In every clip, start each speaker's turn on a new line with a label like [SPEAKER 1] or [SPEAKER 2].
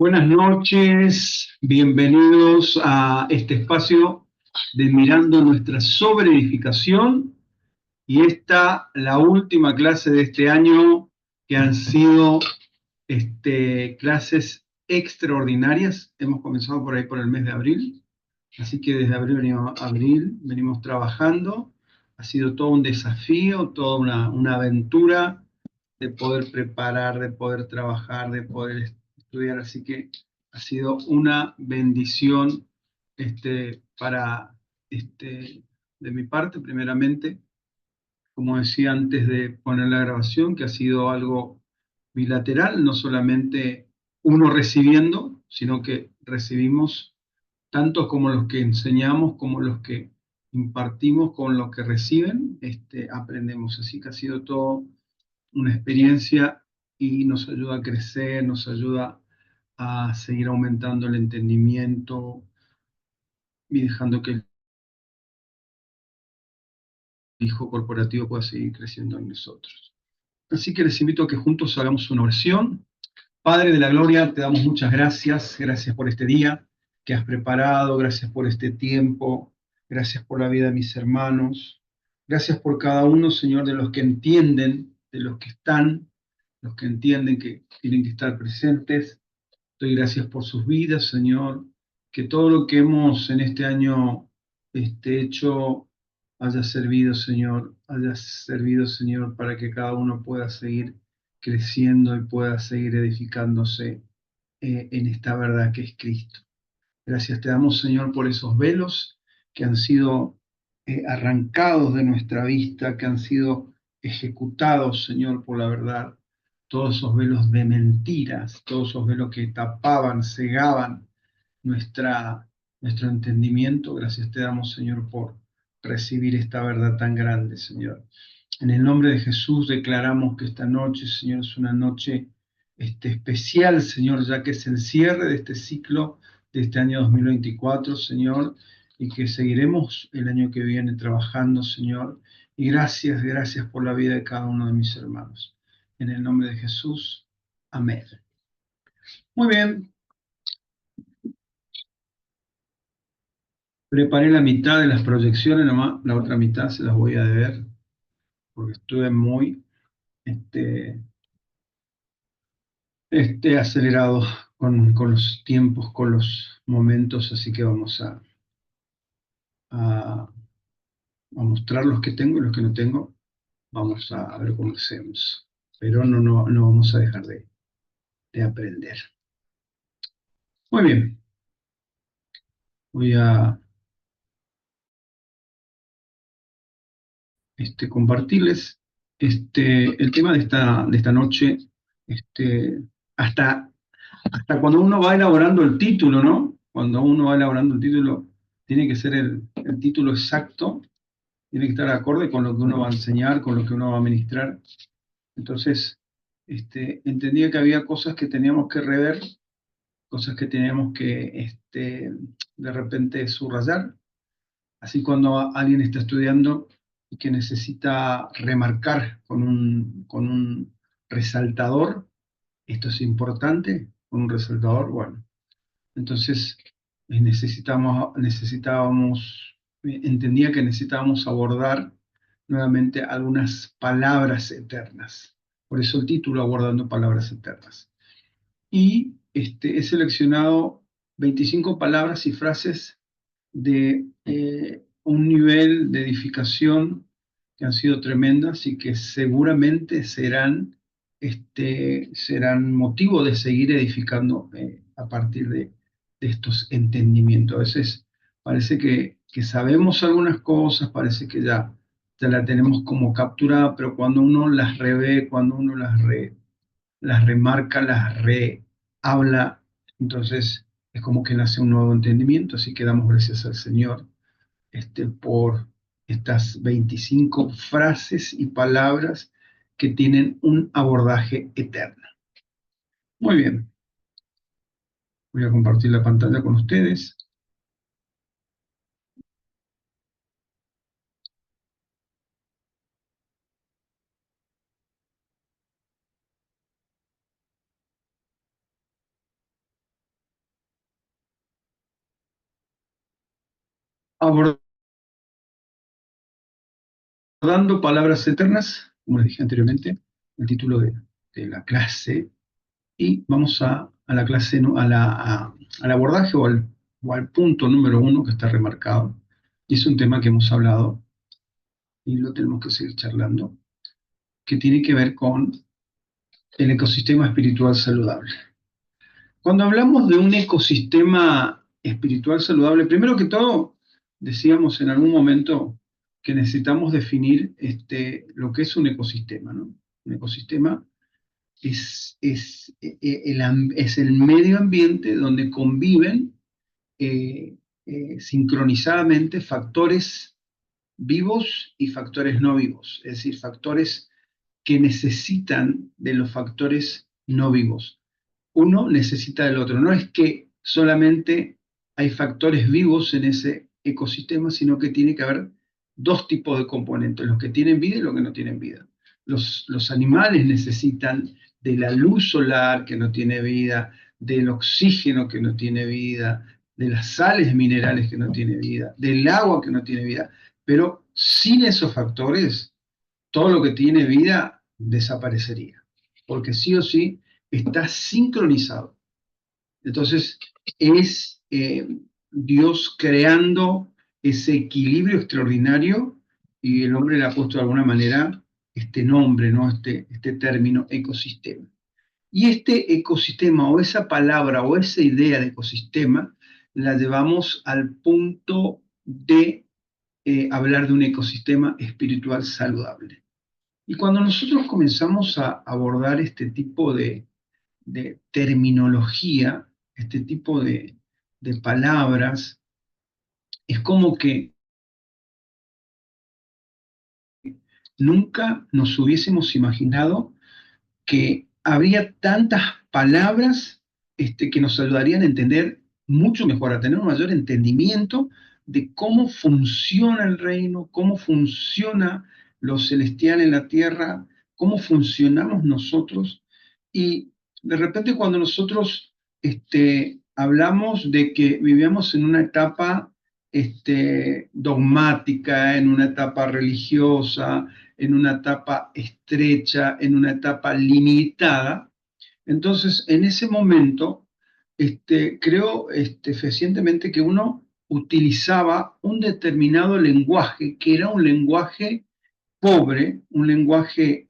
[SPEAKER 1] Buenas noches, bienvenidos a este espacio de Mirando nuestra sobreedificación y esta, la última clase de este año, que han sido clases extraordinarias. Hemos comenzado por ahí por el mes de abril, así que desde abril venimos trabajando. Ha sido todo un desafío, toda una aventura de poder preparar, de poder trabajar, de poder estudiar. Así que ha sido una bendición para, de mi parte, primeramente, como decía antes de poner la grabación, que ha sido algo bilateral, no solamente uno recibiendo, sino que recibimos tanto como los que enseñamos, como los que impartimos, con los que reciben, aprendemos. Así que ha sido todo una experiencia y nos ayuda a crecer, nos ayuda a seguir aumentando el entendimiento y dejando que el hijo corporativo pueda seguir creciendo en nosotros. Así que les invito a que juntos hagamos una oración. Padre de la Gloria, te damos muchas gracias. Gracias por este día que has preparado, gracias por este tiempo, gracias por la vida de mis hermanos. Gracias por cada uno, Señor, de los que entienden, de los que están, los que entienden que tienen que estar presentes. Doy gracias por sus vidas, Señor, que todo lo que hemos en este año hecho haya servido, Señor, para que cada uno pueda seguir creciendo y pueda seguir edificándose en esta verdad que es Cristo. Gracias te damos, Señor, por esos velos que han sido arrancados de nuestra vista, que han sido ejecutados, Señor, por la verdad. Todos esos velos de mentiras, todos esos velos que tapaban, cegaban nuestra, nuestro entendimiento. Gracias te damos, Señor, por recibir esta verdad tan grande, Señor. En el nombre de Jesús declaramos que esta noche, Señor, es una noche especial, Señor, ya que es el cierre de este ciclo de este año 2024, Señor, y que seguiremos el año que viene trabajando, Señor. Y gracias, gracias por la vida de cada uno de mis hermanos. En el nombre de Jesús, amén. Muy bien, preparé la mitad de las proyecciones, nomás la otra mitad se las voy a deber, porque estuve muy este, acelerado con los tiempos, con los momentos, así que vamos a, a mostrar los que tengo y los que no tengo. Vamos a ver cómo hacemos. Pero no vamos a dejar de aprender. Muy bien. Voy a compartirles el tema de esta noche. Este, hasta, hasta cuando uno va elaborando el título, ¿no? Cuando uno va elaborando el título, tiene que ser el título exacto, tiene que estar acorde con lo que uno va a enseñar, con lo que uno va a ministrar. Entonces, entendía que había cosas que teníamos que rever, cosas que teníamos que de repente subrayar. Así cuando alguien está estudiando y que necesita remarcar con un resaltador, esto es importante, con un resaltador, bueno, entonces entendía que necesitábamos abordar nuevamente algunas palabras eternas. Por eso el título, Abordando Palabras Eternas. Y he seleccionado 25 palabras y frases de un nivel de edificación que han sido tremendas y que seguramente serán motivo de seguir edificando a partir de estos entendimientos. A veces parece que sabemos algunas cosas, parece que ya la tenemos como capturada, pero cuando uno las revé, cuando uno las remarca, las rehabla, entonces es como que nace un nuevo entendimiento, así que damos gracias al Señor por estas 25 frases y palabras que tienen un abordaje eterno. Muy bien, voy a compartir la pantalla con ustedes. abordando palabras eternas, como les dije anteriormente, el título de la clase, y vamos a la clase, al abordaje o al punto número 1 que está remarcado, y es un tema que hemos hablado y lo tenemos que seguir charlando, que tiene que ver con el ecosistema espiritual saludable. Cuando hablamos de un ecosistema espiritual saludable, primero que todo, decíamos en algún momento que necesitamos definir lo que es un ecosistema, ¿no? Un ecosistema es el medio ambiente donde conviven sincronizadamente factores vivos y factores no vivos, es decir, factores que necesitan de los factores no vivos. Uno necesita del otro. No es que solamente hay factores vivos en ese ecosistema, sino que tiene que haber dos tipos de componentes, los que tienen vida y los que no tienen vida. Los animales necesitan de la luz solar que no tiene vida, del oxígeno que no tiene vida, de las sales minerales que no tiene vida, del agua que no tiene vida. Pero sin esos factores, todo lo que tiene vida desaparecería, porque sí o sí está sincronizado. Entonces, es Dios creando ese equilibrio extraordinario y el hombre le ha puesto de alguna manera este nombre, ¿no? Este término ecosistema. Y este ecosistema o esa palabra o esa idea de ecosistema la llevamos al punto de hablar de un ecosistema espiritual saludable. Y cuando nosotros comenzamos a abordar este tipo de terminología, este tipo de palabras, es como que nunca nos hubiésemos imaginado que habría tantas palabras que nos ayudarían a entender mucho mejor, a tener un mayor entendimiento de cómo funciona el reino, cómo funciona lo celestial en la tierra, cómo funcionamos nosotros. Y de repente cuando nosotros hablamos de que vivíamos en una etapa dogmática, en una etapa religiosa, en una etapa estrecha, en una etapa limitada. Entonces, en ese momento, creo fehacientemente que uno utilizaba un determinado lenguaje, que era un lenguaje pobre, un lenguaje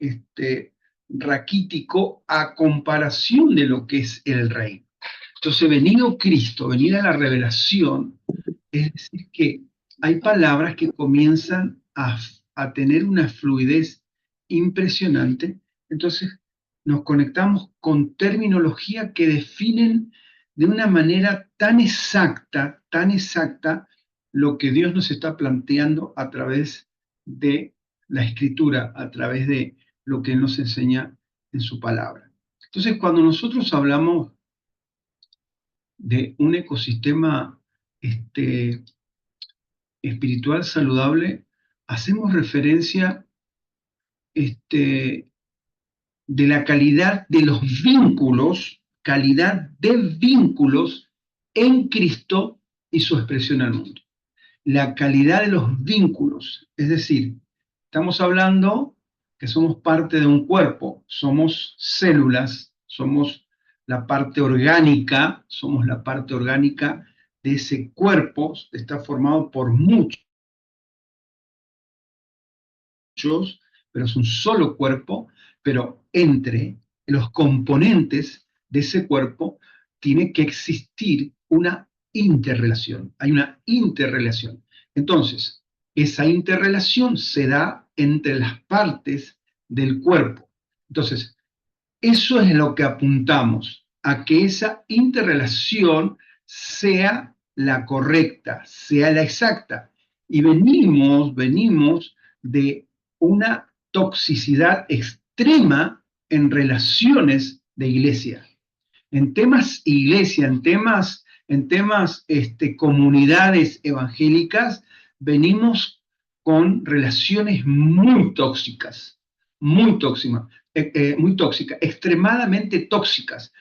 [SPEAKER 1] raquítico a comparación de lo que es el reino. Entonces, venido Cristo, venida la revelación, es decir, que hay palabras que comienzan a tener una fluidez impresionante. Entonces, nos conectamos con terminología que definen de una manera tan exacta, lo que Dios nos está planteando a través de la escritura, a través de lo que Él nos enseña en su palabra. Entonces, cuando nosotros hablamos de un ecosistema espiritual saludable, hacemos referencia de la calidad de los vínculos, calidad de vínculos en Cristo y su expresión al mundo. La calidad de los vínculos, es decir, estamos hablando que somos parte de un cuerpo, somos células, somos la parte orgánica, de ese cuerpo, está formado por muchos, pero es un solo cuerpo, pero entre los componentes de ese cuerpo tiene que existir una interrelación, hay una interrelación. Entonces, esa interrelación se da entre las partes del cuerpo. Entonces, eso es lo que apuntamos, a que esa interrelación sea la correcta, sea la exacta. Y venimos de una toxicidad extrema en relaciones de iglesia. En temas iglesia, en temas comunidades evangélicas, venimos con relaciones muy tóxicas, muy tóxicas, extremadamente tóxicas.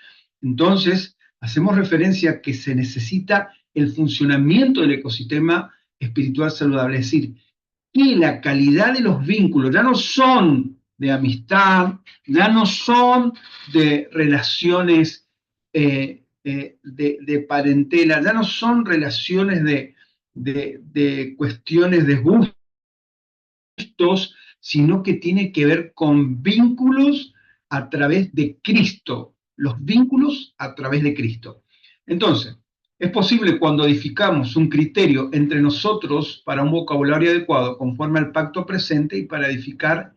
[SPEAKER 1] Entonces, hacemos referencia a que se necesita el funcionamiento del ecosistema espiritual saludable. Es decir, que la calidad de los vínculos ya no son de amistad, ya no son de relaciones de parentela, ya no son relaciones de cuestiones de gustos, sino que tiene que ver con vínculos a través de Cristo, los vínculos a través de Cristo. Entonces, es posible cuando edificamos un criterio entre nosotros para un vocabulario adecuado conforme al pacto presente y para edificar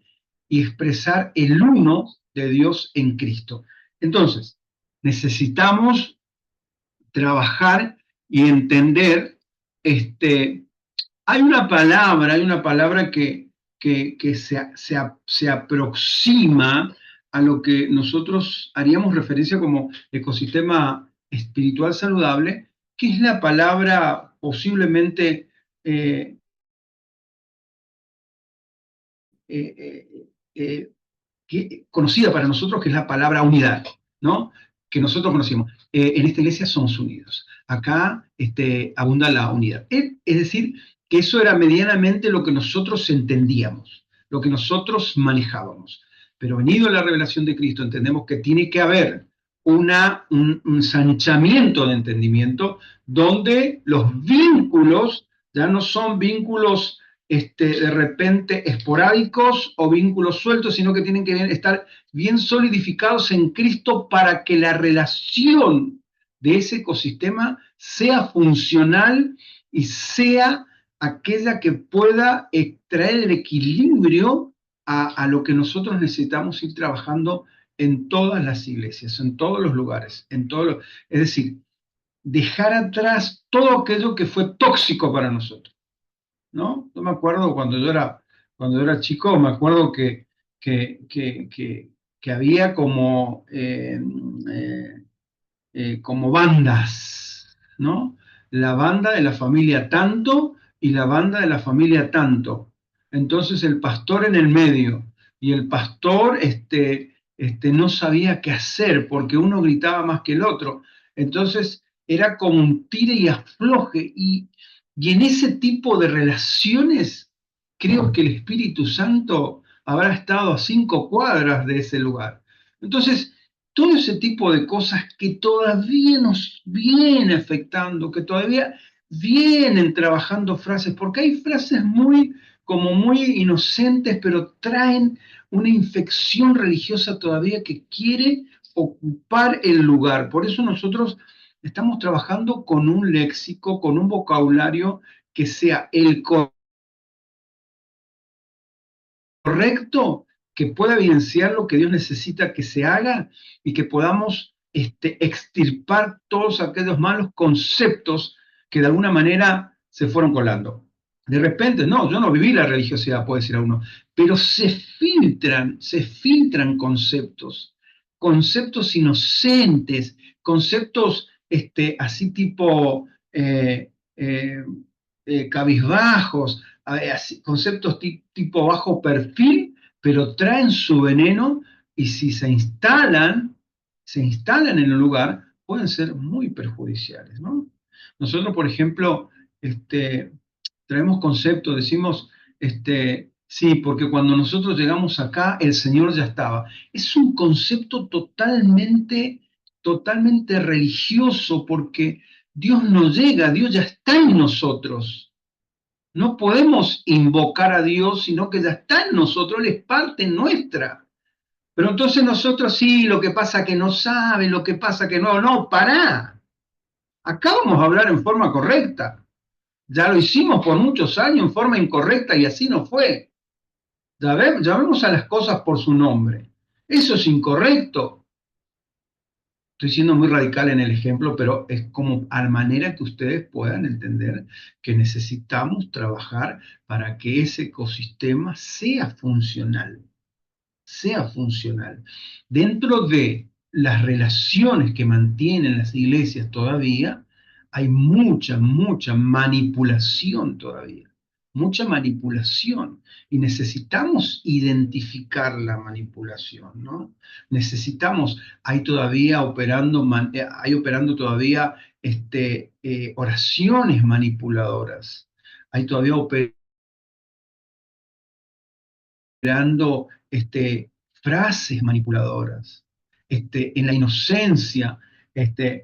[SPEAKER 1] y expresar el uno de Dios en Cristo. Entonces, necesitamos trabajar y entender, hay una palabra que se aproxima a lo que nosotros haríamos referencia como ecosistema espiritual saludable, que es la palabra posiblemente eh, eh, eh, conocida para nosotros, que es la palabra unidad, ¿no? Que nosotros conocimos. En esta iglesia somos unidos. Acá abunda la unidad. Es decir, que eso era medianamente lo que nosotros entendíamos, lo que nosotros manejábamos. Pero venido la revelación de Cristo, entendemos que tiene que haber un ensanchamiento de entendimiento donde los vínculos ya no son vínculos de repente esporádicos o vínculos sueltos, sino que tienen que estar bien solidificados en Cristo para que la relación de ese ecosistema sea funcional y sea aquella que pueda extraer el equilibrio a lo que nosotros necesitamos ir trabajando en todas las iglesias, en todos los lugares, es decir, dejar atrás todo aquello que fue tóxico para nosotros, ¿no? Yo me acuerdo cuando yo era chico, me acuerdo que había como bandas, ¿no? La banda de la familia tanto y la banda de la familia tanto. Entonces el pastor en el medio, y el pastor no sabía qué hacer porque uno gritaba más que el otro. Entonces era como un tire y afloje, y en ese tipo de relaciones creo que el Espíritu Santo habrá estado a 5 cuadras de ese lugar. Entonces, todo ese tipo de cosas que todavía nos viene afectando, que todavía vienen trabajando frases, porque hay frases como muy inocentes, pero traen una infección religiosa todavía que quiere ocupar el lugar. Por eso nosotros estamos trabajando con un léxico, con un vocabulario que sea el correcto, que pueda evidenciar lo que Dios necesita que se haga y que podamos extirpar todos aquellos malos conceptos que de alguna manera se fueron colando. De repente, no, yo no viví la religiosidad, puede decir a uno, pero se filtran conceptos inocentes, conceptos así tipo cabizbajos, conceptos tipo bajo perfil, pero traen su veneno, y si se instalan en el lugar, pueden ser muy perjudiciales, ¿no? Nosotros, por ejemplo, traemos conceptos, decimos, sí, porque cuando nosotros llegamos acá, el Señor ya estaba. Es un concepto totalmente religioso, porque Dios no llega, Dios ya está en nosotros. No podemos invocar a Dios, sino que ya está en nosotros, Él es parte nuestra. Pero entonces nosotros sí, lo que pasa que no saben, lo que pasa que no, pará. Acá vamos a hablar en forma correcta. Ya lo hicimos por muchos años en forma incorrecta y así no fue. Llamemos a las cosas por su nombre. Eso es incorrecto. Estoy siendo muy radical en el ejemplo, pero es como a manera que ustedes puedan entender que necesitamos trabajar para que ese ecosistema sea funcional. Dentro de las relaciones que mantienen las iglesias todavía, hay mucha manipulación todavía, mucha manipulación, y necesitamos identificar la manipulación, ¿no? Hay operando todavía oraciones manipuladoras, hay todavía operando frases manipuladoras, en la inocencia,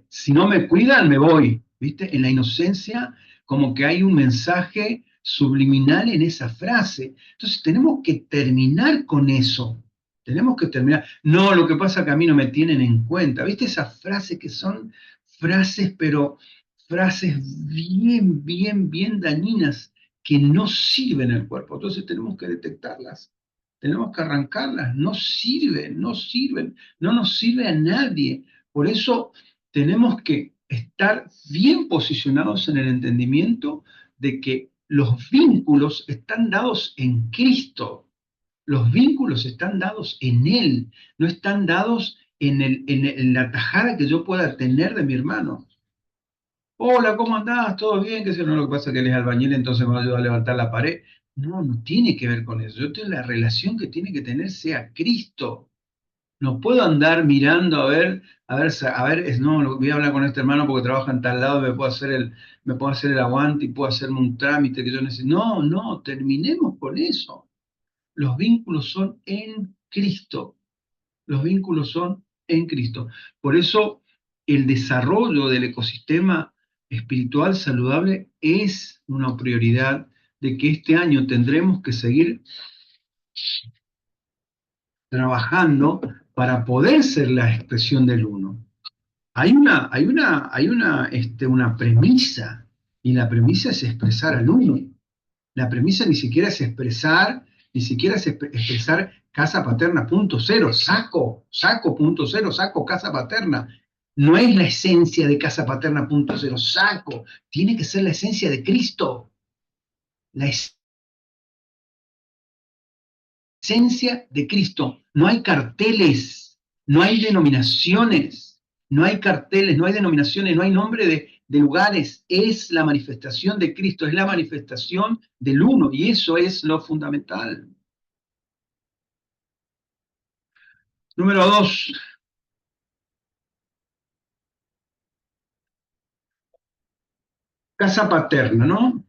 [SPEAKER 1] si no me cuidan, me voy, ¿viste? En la inocencia, como que hay un mensaje subliminal en esa frase. Entonces tenemos que terminar con eso. Tenemos que terminar. No, lo que pasa es que a mí no me tienen en cuenta. ¿Viste esas frases que son frases, pero frases bien, bien, bien dañinas que no sirven al cuerpo? Entonces tenemos que detectarlas. Tenemos que arrancarlas, no sirven, no sirven, no nos sirve a nadie. Por eso tenemos que estar bien posicionados en el entendimiento de que los vínculos están dados en Cristo. Los vínculos están dados en Él, no están dados en la tajada que yo pueda tener de mi hermano. Hola, ¿cómo andás? ¿Todo bien? Que si no, lo que pasa es que él es albañil, entonces me va a ayudar a levantar la pared. No, no tiene que ver con eso. Yo tengo la relación que tiene que tener sea Cristo. No puedo andar mirando no, voy a hablar con este hermano porque trabaja en tal lado, me puedo hacer el aguante y puedo hacerme un trámite que yo necesito. No, no, terminemos con eso. Los vínculos son en Cristo. Los vínculos son en Cristo. Por eso el desarrollo del ecosistema espiritual saludable es una prioridad de que este año tendremos que seguir trabajando para poder ser la expresión del uno. Hay una premisa, y la premisa es expresar al uno. La premisa ni siquiera es expresar, ni siquiera es expresar casa paterna punto cero, saco punto cero, saco casa paterna. No es la esencia de casa paterna punto cero, saco. Tiene que ser la esencia de Cristo, la esencia de Cristo. No hay carteles, no hay denominaciones, no hay carteles, no hay denominaciones, no hay nombre de lugares. Es la manifestación de Cristo, es la manifestación del uno, y eso es lo fundamental. Número 2, casa paterna, ¿no?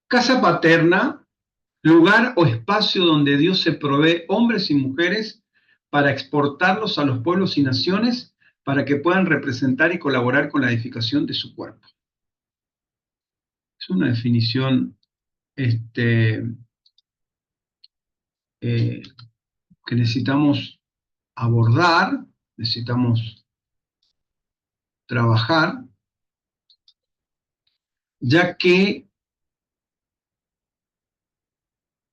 [SPEAKER 1] Casa paterna, lugar o espacio donde Dios se provee hombres y mujeres para exportarlos a los pueblos y naciones para que puedan representar y colaborar con la edificación de su cuerpo. Es una definición que necesitamos abordar, necesitamos trabajar, ya que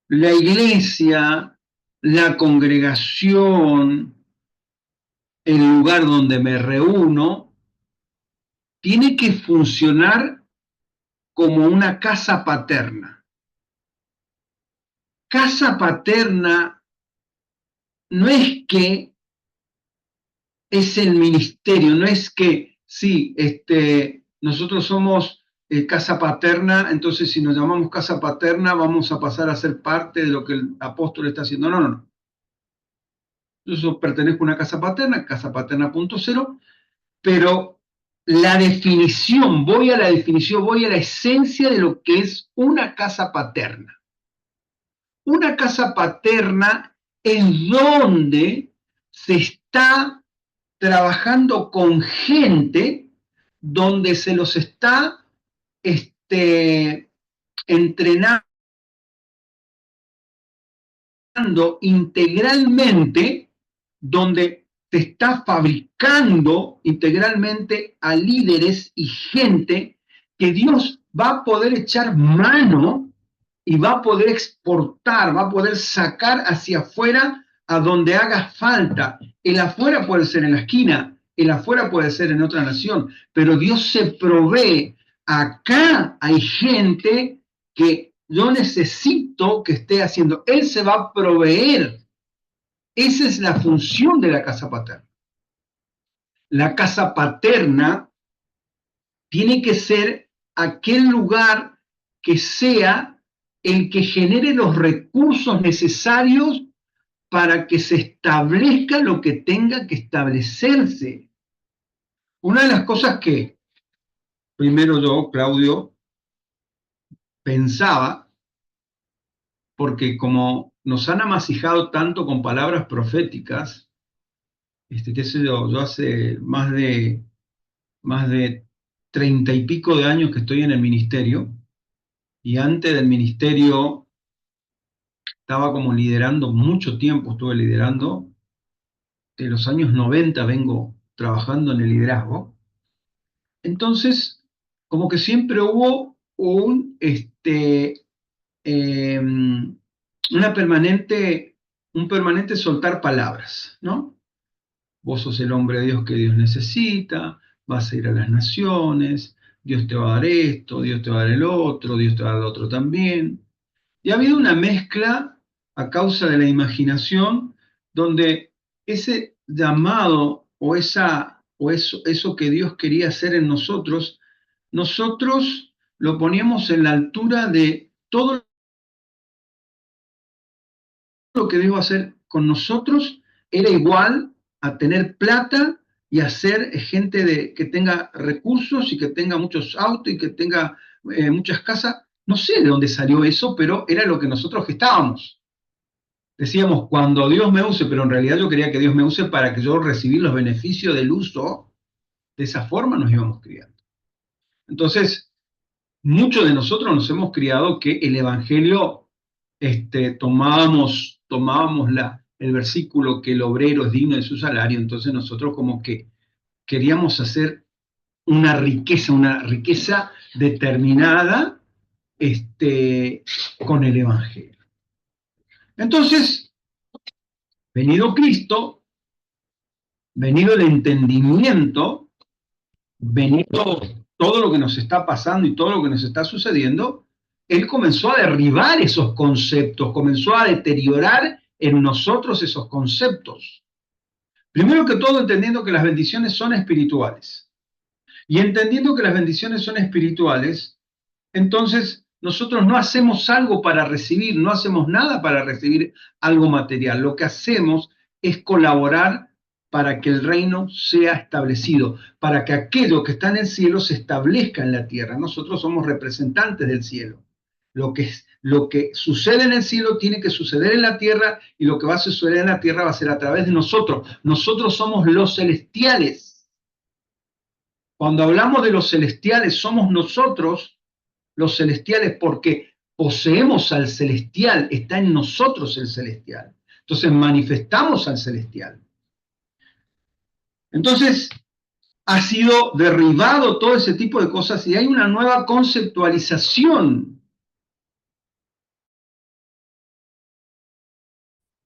[SPEAKER 1] la iglesia, la congregación, el lugar donde me reúno, tiene que funcionar como una casa paterna. Casa paterna no es que es el ministerio, no es que, sí, nosotros somos casa paterna, entonces si nos llamamos casa paterna vamos a pasar a ser parte de lo que el apóstol está haciendo. No, no, no. Yo pertenezco a una casa paterna punto cero, pero la definición, voy a la definición, voy a la esencia de lo que es una casa paterna. Una casa paterna es donde se está trabajando con gente, donde se los está entrenando integralmente, donde se está fabricando integralmente a líderes y gente que Dios va a poder echar mano y va a poder exportar, va a poder sacar hacia afuera a donde haga falta. El afuera puede ser en la esquina, el afuera puede ser en otra nación, pero Dios se provee. Acá hay gente que yo necesito que esté haciendo. Él se va a proveer. Esa es la función de la casa paterna. La casa paterna tiene que ser aquel lugar que sea el que genere los recursos necesarios para que se establezca lo que tenga que establecerse. Una de las cosas que, primero yo, Claudio, pensaba, porque como nos han amasijado tanto con palabras proféticas, qué sé yo hace más de 30 y pico de años que estoy en el ministerio, y antes del ministerio estaba como liderando, mucho tiempo estuve liderando, de los años 90 vengo trabajando en el liderazgo. Entonces, como que siempre hubo un permanente soltar palabras, ¿no? Vos sos el hombre de Dios que Dios necesita, vas a ir a las naciones, Dios te va a dar esto, Dios te va a dar el otro, Dios te va a dar el otro también. Y ha habido una mezcla a causa de la imaginación, donde ese llamado eso que Dios quería hacer en nosotros, nosotros lo poníamos en la altura de todo lo que Dios va a hacer con nosotros, era igual a tener plata y a ser gente que tenga recursos y que tenga muchos autos y que tenga muchas casas. No sé de dónde salió eso, pero era lo que nosotros gestábamos. Decíamos, cuando Dios me use, pero en realidad yo quería que Dios me use para que yo recibiera los beneficios del uso. De esa forma nos íbamos criando. Entonces, muchos de nosotros nos hemos criado que el Evangelio, tomábamos el versículo que el obrero es digno de su salario, entonces nosotros como que queríamos hacer una riqueza determinada, con el Evangelio. Entonces, venido Cristo, venido el entendimiento, venido todo lo que nos está pasando y todo lo que nos está sucediendo, Él comenzó a derribar esos conceptos, comenzó a deteriorar en nosotros esos conceptos. Primero que todo, entendiendo que las bendiciones son espirituales. Y entendiendo que las bendiciones son espirituales, entonces nosotros no hacemos algo para recibir, no hacemos nada para recibir algo material. Lo que hacemos es colaborar para que el reino sea establecido, para que aquello que está en el cielo se establezca en la tierra. Nosotros somos representantes del cielo. Lo que sucede en el cielo tiene que suceder en la tierra, y lo que va a suceder en la tierra va a ser a través de nosotros. Nosotros somos los celestiales. Cuando hablamos de los celestiales, somos nosotros los celestiales, porque poseemos al celestial, está en nosotros el celestial. Entonces manifestamos al celestial. Entonces ha sido derribado todo ese tipo de cosas y hay una nueva conceptualización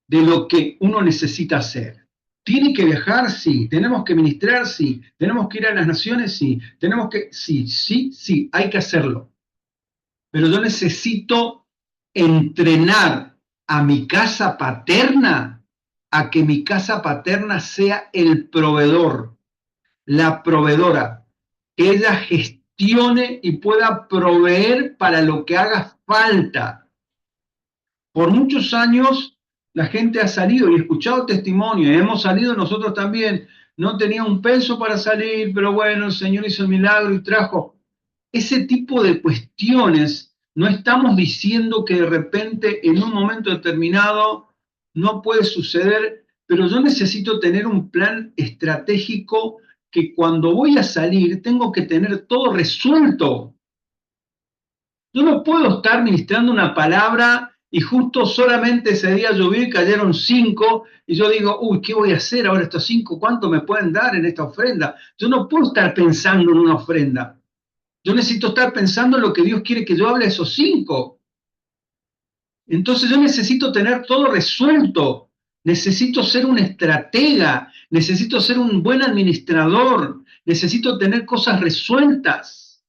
[SPEAKER 1] de lo que uno necesita hacer. Tiene que viajar, sí. Tenemos que ministrar, sí. Tenemos que ir a las naciones, sí. Sí, hay que hacerlo. Pero yo necesito entrenar a mi casa paterna a que mi casa paterna sea el proveedor, la proveedora, que ella gestione y pueda proveer para lo que haga falta. Por muchos años la gente ha salido y he escuchado testimonios, hemos salido nosotros también, no tenía un peso para salir, pero bueno, el Señor hizo el milagro y trajo. Ese tipo de cuestiones, no estamos diciendo que de repente en un momento determinado no puede suceder, pero yo necesito tener un plan estratégico que cuando voy a salir tengo que tener todo resuelto. Yo no puedo estar ministrando una palabra y justo solamente ese día llovió y cayeron 5, y yo digo, uy, ¿qué voy a hacer ahora estos 5? ¿Cuánto me pueden dar en esta ofrenda? Yo no puedo estar pensando en una ofrenda. Yo necesito estar pensando en lo que Dios quiere que yo hable a esos 5. Entonces yo necesito tener todo resuelto. Necesito ser un estratega. Necesito ser un buen administrador. Necesito tener cosas resueltas.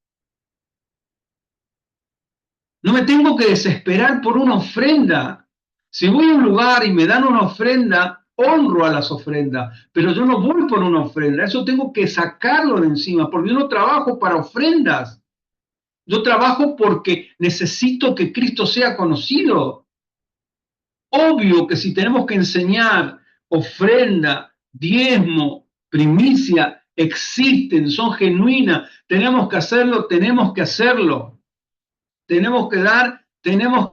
[SPEAKER 1] No me tengo que desesperar por una ofrenda. Si voy a un lugar y me dan una ofrenda, honro a las ofrendas, pero yo no voy por una ofrenda. Eso tengo que sacarlo de encima, porque yo no trabajo para ofrendas. Yo trabajo porque necesito que Cristo sea conocido. Obvio que si tenemos que enseñar ofrenda, diezmo, primicia, existen, son genuinas, tenemos que hacerlo, tenemos que hacerlo. tenemos que dar, tenemos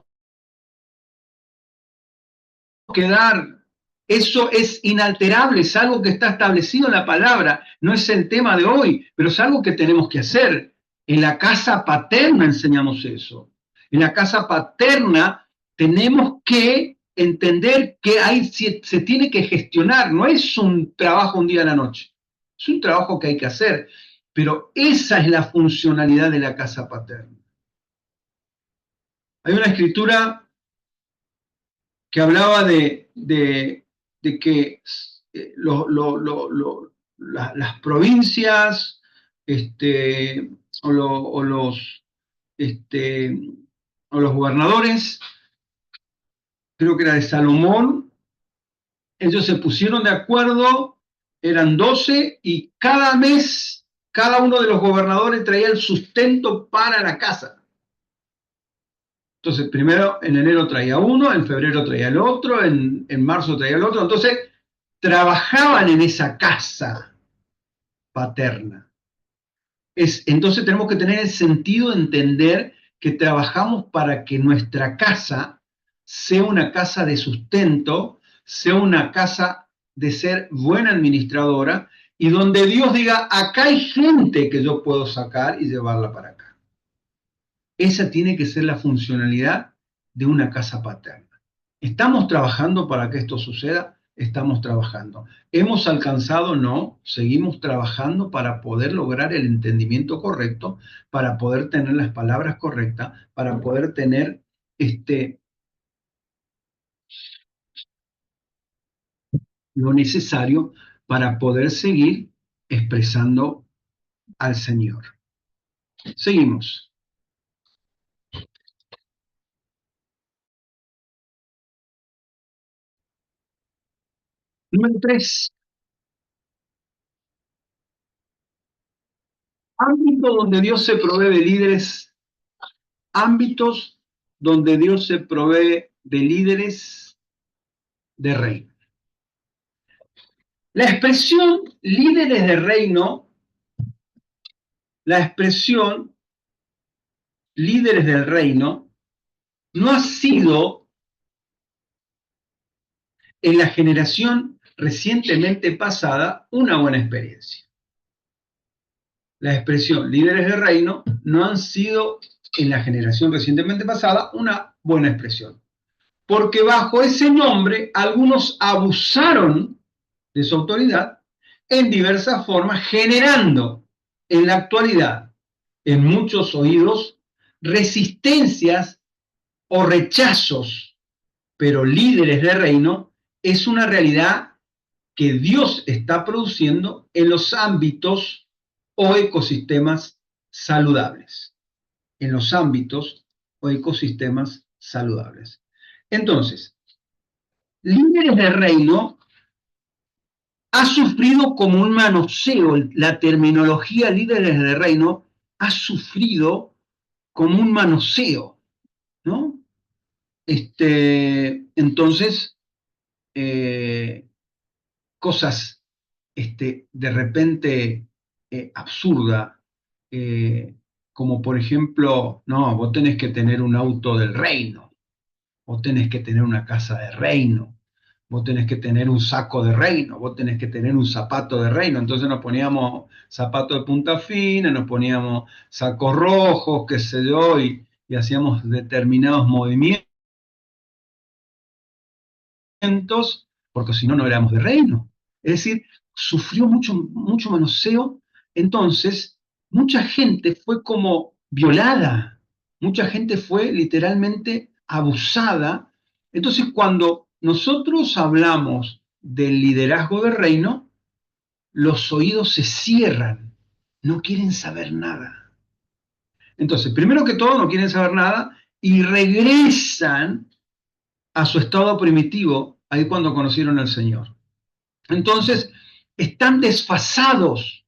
[SPEAKER 1] que dar. Eso es inalterable, es algo que está establecido en la palabra, no es el tema de hoy, pero es algo que tenemos que hacer. En la casa paterna enseñamos eso. En la casa paterna tenemos que entender que se tiene que gestionar, no es un trabajo un día a la noche, es un trabajo que hay que hacer, pero esa es la funcionalidad de la casa paterna. Hay una escritura que hablaba de que las provincias o, este, o los gobernadores, creo que era de Salomón, ellos se pusieron de acuerdo, eran 12 y cada mes cada uno de los gobernadores traía el sustento para la casa. Entonces, primero en enero traía uno, en febrero traía el otro, en marzo traía el otro. Entonces, trabajaban en esa casa paterna. Entonces tenemos que tener el sentido de entender que trabajamos para que nuestra casa sea una casa de sustento, sea una casa de ser buena administradora y donde Dios diga, acá hay gente que yo puedo sacar y llevarla para acá. Esa tiene que ser la funcionalidad de una casa paterna. ¿Estamos trabajando para que esto suceda? Estamos trabajando. ¿Hemos alcanzado? No. Seguimos trabajando para poder lograr el entendimiento correcto, para poder tener las palabras correctas, para poder tener lo necesario para poder seguir expresando al Señor. Seguimos. Número 3. Ámbito donde Dios se provee de líderes. Ámbitos donde Dios se provee de líderes de reino. La expresión líderes de reino, la expresión líderes del reino, no ha sido en la generación recientemente pasada una buena experiencia. La expresión líderes del reino no han sido en la generación recientemente pasada una buena expresión. Porque bajo ese nombre algunos abusaron de su autoridad en diversas formas, generando en la actualidad en muchos oídos resistencias o rechazos, pero líderes de reino es una realidad que Dios está produciendo en los ámbitos o ecosistemas saludables. En los ámbitos o ecosistemas saludables. Entonces, líderes de reino ha sufrido como un manoseo, la terminología líderes de reino ha sufrido como un manoseo, ¿no? Entonces, cosas de repente absurda, como por ejemplo, no, vos tenés que tener un auto del reino, vos tenés que tener una casa de reino, vos tenés que tener un saco de reino, vos tenés que tener un zapato de reino. Entonces nos poníamos zapatos de punta fina, nos poníamos sacos rojos, qué sé yo, y hacíamos determinados movimientos, porque si no, no éramos de reino. Es decir, sufrió mucho manoseo, entonces mucha gente fue como violada, mucha gente fue literalmente abusada. Entonces, cuando nosotros hablamos del liderazgo del reino, los oídos se cierran, no quieren saber nada. Entonces, primero que todo, no quieren saber nada y regresan a su estado primitivo, ahí cuando conocieron al Señor. Entonces, están desfasados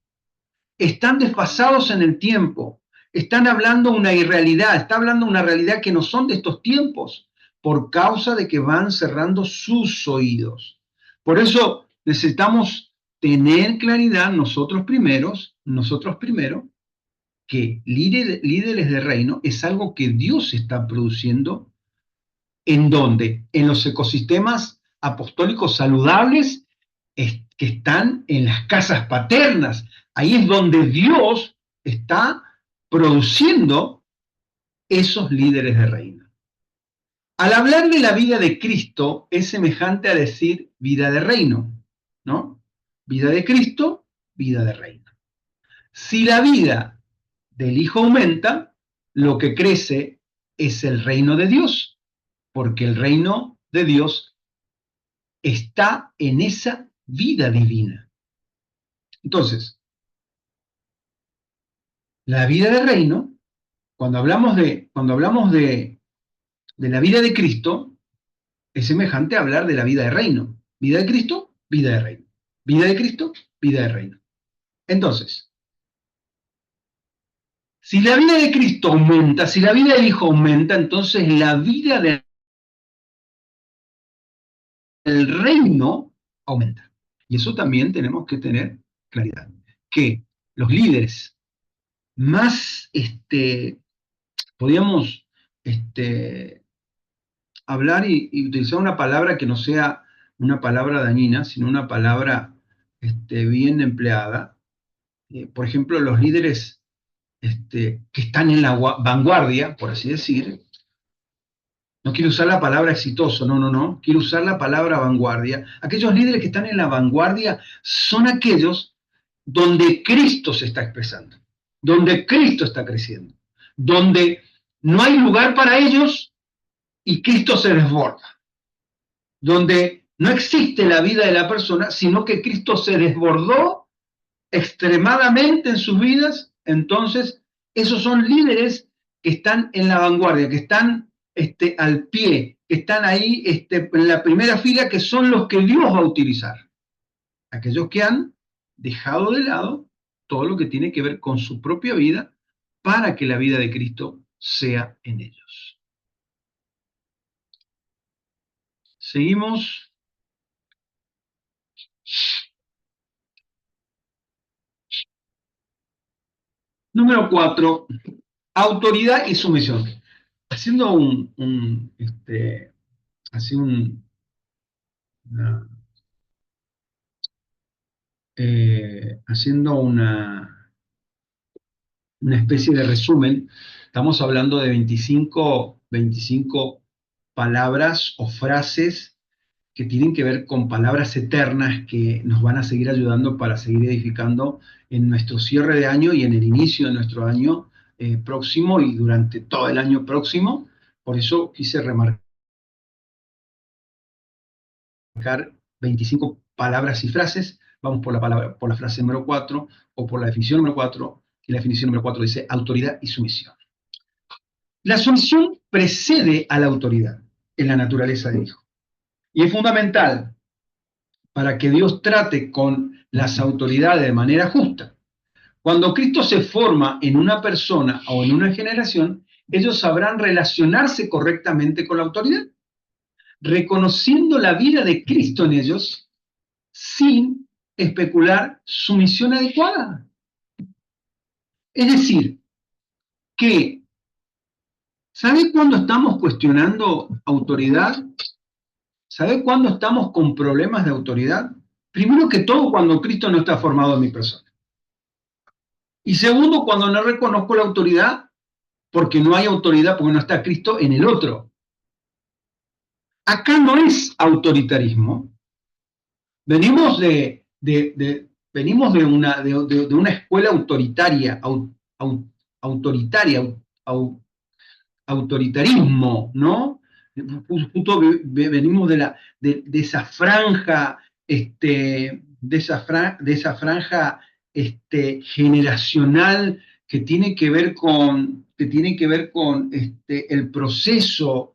[SPEAKER 1] en el tiempo, están hablando una irrealidad, está hablando una realidad que no son de estos tiempos, por causa de que van cerrando sus oídos. Por eso necesitamos tener claridad nosotros primero, que líderes de reino es algo que Dios está produciendo. ¿En dónde? En los ecosistemas apostólicos saludables que están en las casas paternas. Ahí es donde Dios está produciendo esos líderes de reino. Al hablar de la vida de Cristo es semejante a decir vida de reino, ¿no? Vida de Cristo, vida de reino. Si la vida del Hijo aumenta, lo que crece es el reino de Dios, porque el reino de Dios está en esa vida divina. Entonces, la vida de reino, cuando hablamos de la vida de Cristo, es semejante a hablar de la vida de reino. Vida de Cristo, vida de reino. Vida de Cristo, vida de reino. Entonces, si la vida de Cristo aumenta, si la vida del Hijo aumenta, entonces la vida del reino aumenta. Y eso también tenemos que tener claridad. Que los líderes más, podríamos hablar y utilizar una palabra que no sea una palabra dañina, sino una palabra bien empleada. Por ejemplo, los líderes que están en la vanguardia, por así decir, no quiero usar la palabra exitoso, no, quiero usar la palabra vanguardia. Aquellos líderes que están en la vanguardia son aquellos donde Cristo se está expresando, donde Cristo está creciendo, donde no hay lugar para ellos y Cristo se desborda, donde no existe la vida de la persona, sino que Cristo se desbordó extremadamente en sus vidas. Entonces esos son líderes que están en la vanguardia, que están al pie, que están ahí en la primera fila, que son los que Dios va a utilizar. Aquellos que han dejado de lado todo lo que tiene que ver con su propia vida para que la vida de Cristo sea en ellos. Seguimos. Número 4, autoridad y sumisión. Haciendo haciendo una especie de resumen, estamos hablando de 25 palabras o frases que tienen que ver con palabras eternas que nos van a seguir ayudando para seguir edificando en nuestro cierre de año y en el inicio de nuestro año próximo y durante todo el año próximo. Por eso quise remarcar 25 palabras y frases. Vamos por la frase número 4 o por la definición número 4, y la definición número 4 dice autoridad y sumisión. La sumisión precede a la autoridad en la naturaleza del Hijo. Y es fundamental para que Dios trate con las autoridades de manera justa. Cuando Cristo se forma en una persona o en una generación, ellos sabrán relacionarse correctamente con la autoridad, reconociendo la vida de Cristo en ellos sin especular su misión adecuada. Es decir, que, ¿sabe cuándo estamos cuestionando autoridad? ¿Sabe cuándo estamos con problemas de autoridad? Primero que todo, cuando Cristo no está formado en mi persona. Y segundo, cuando no reconozco la autoridad, porque no hay autoridad, porque no está Cristo en el otro. Acá no es autoritarismo. Venimos venimos de una escuela autoritaria, autoritarismo, ¿no? Justo venimos de esa franja, de esa franja generacional que tiene que ver con el proceso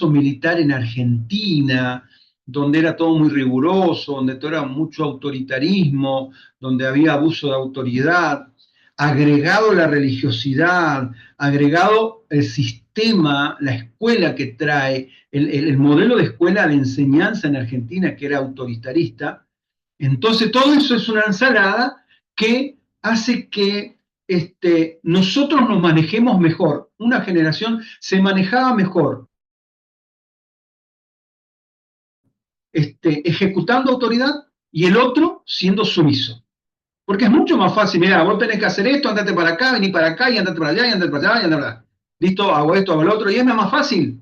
[SPEAKER 1] militar en Argentina, donde era todo muy riguroso, donde todo era mucho autoritarismo, donde había abuso de autoridad, agregado la religiosidad, agregado el sistema, la escuela que trae, el modelo de escuela de enseñanza en Argentina que era autoritarista. Entonces todo eso es una ensalada que hace que nosotros nos manejemos mejor. Una generación se manejaba mejor ejecutando autoridad y el otro siendo sumiso. Porque es mucho más fácil, mira, vos tenés que hacer esto, andate para acá, vení para acá, y andate para allá, y andate para allá, y andate para allá. Listo, hago esto, hago lo otro, y es más fácil.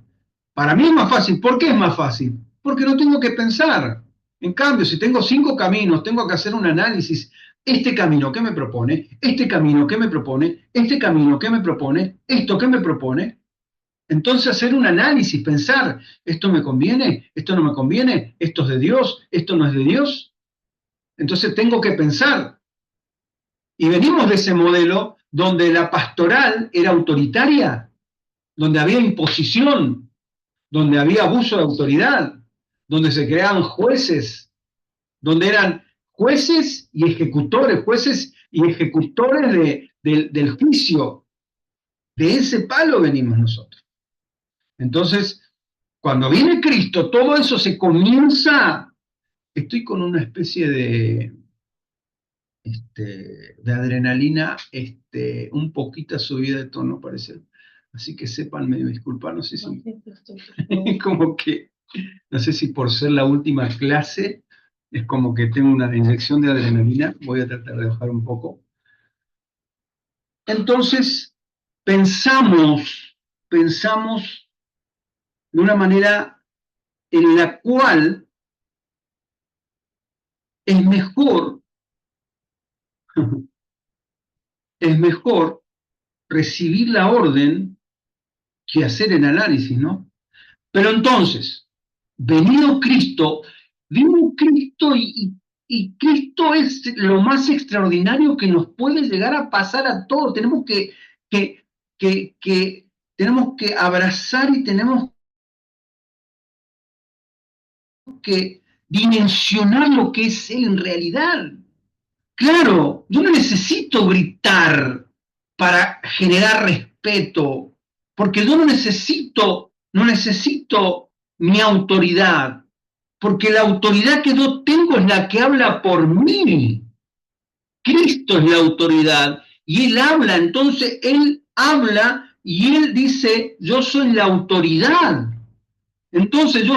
[SPEAKER 1] Para mí es más fácil. ¿Por qué es más fácil? Porque no tengo que pensar. En cambio, si tengo 5 caminos, tengo que hacer un análisis. Este camino, ¿qué me propone? Este camino, ¿qué me propone? Este camino, ¿qué me propone? Esto, ¿qué me propone? Entonces hacer un análisis, pensar, ¿esto me conviene? ¿Esto no me conviene? ¿Esto es de Dios? ¿Esto no es de Dios? Entonces tengo que pensar. Y venimos de ese modelo donde la pastoral era autoritaria, donde había imposición, donde había abuso de autoridad, donde se creaban jueces, donde eran jueces y ejecutores del juicio. De ese palo venimos nosotros. Entonces, cuando viene Cristo, todo eso se comienza. Estoy con una especie de adrenalina un poquito subida de tono, parece. Así que sépanme disculpar, no sé si, como que, no sé si por ser la última clase, es como que tengo una inyección de adrenalina, voy a tratar de bajar un poco. Entonces, pensamos de una manera en la cual es mejor, es mejor recibir la orden que hacer el análisis, ¿no? Pero entonces, venido Cristo, vino Cristo y Cristo es lo más extraordinario que nos puede llegar a pasar a todos. Tenemos que abrazar y tenemos que dimensionar lo que es Él en realidad. Claro, yo no necesito gritar para generar respeto, porque yo no necesito mi autoridad, porque la autoridad que yo tengo es la que habla por mí. Cristo es la autoridad y Él habla, entonces Él habla y Él dice, yo soy la autoridad. Entonces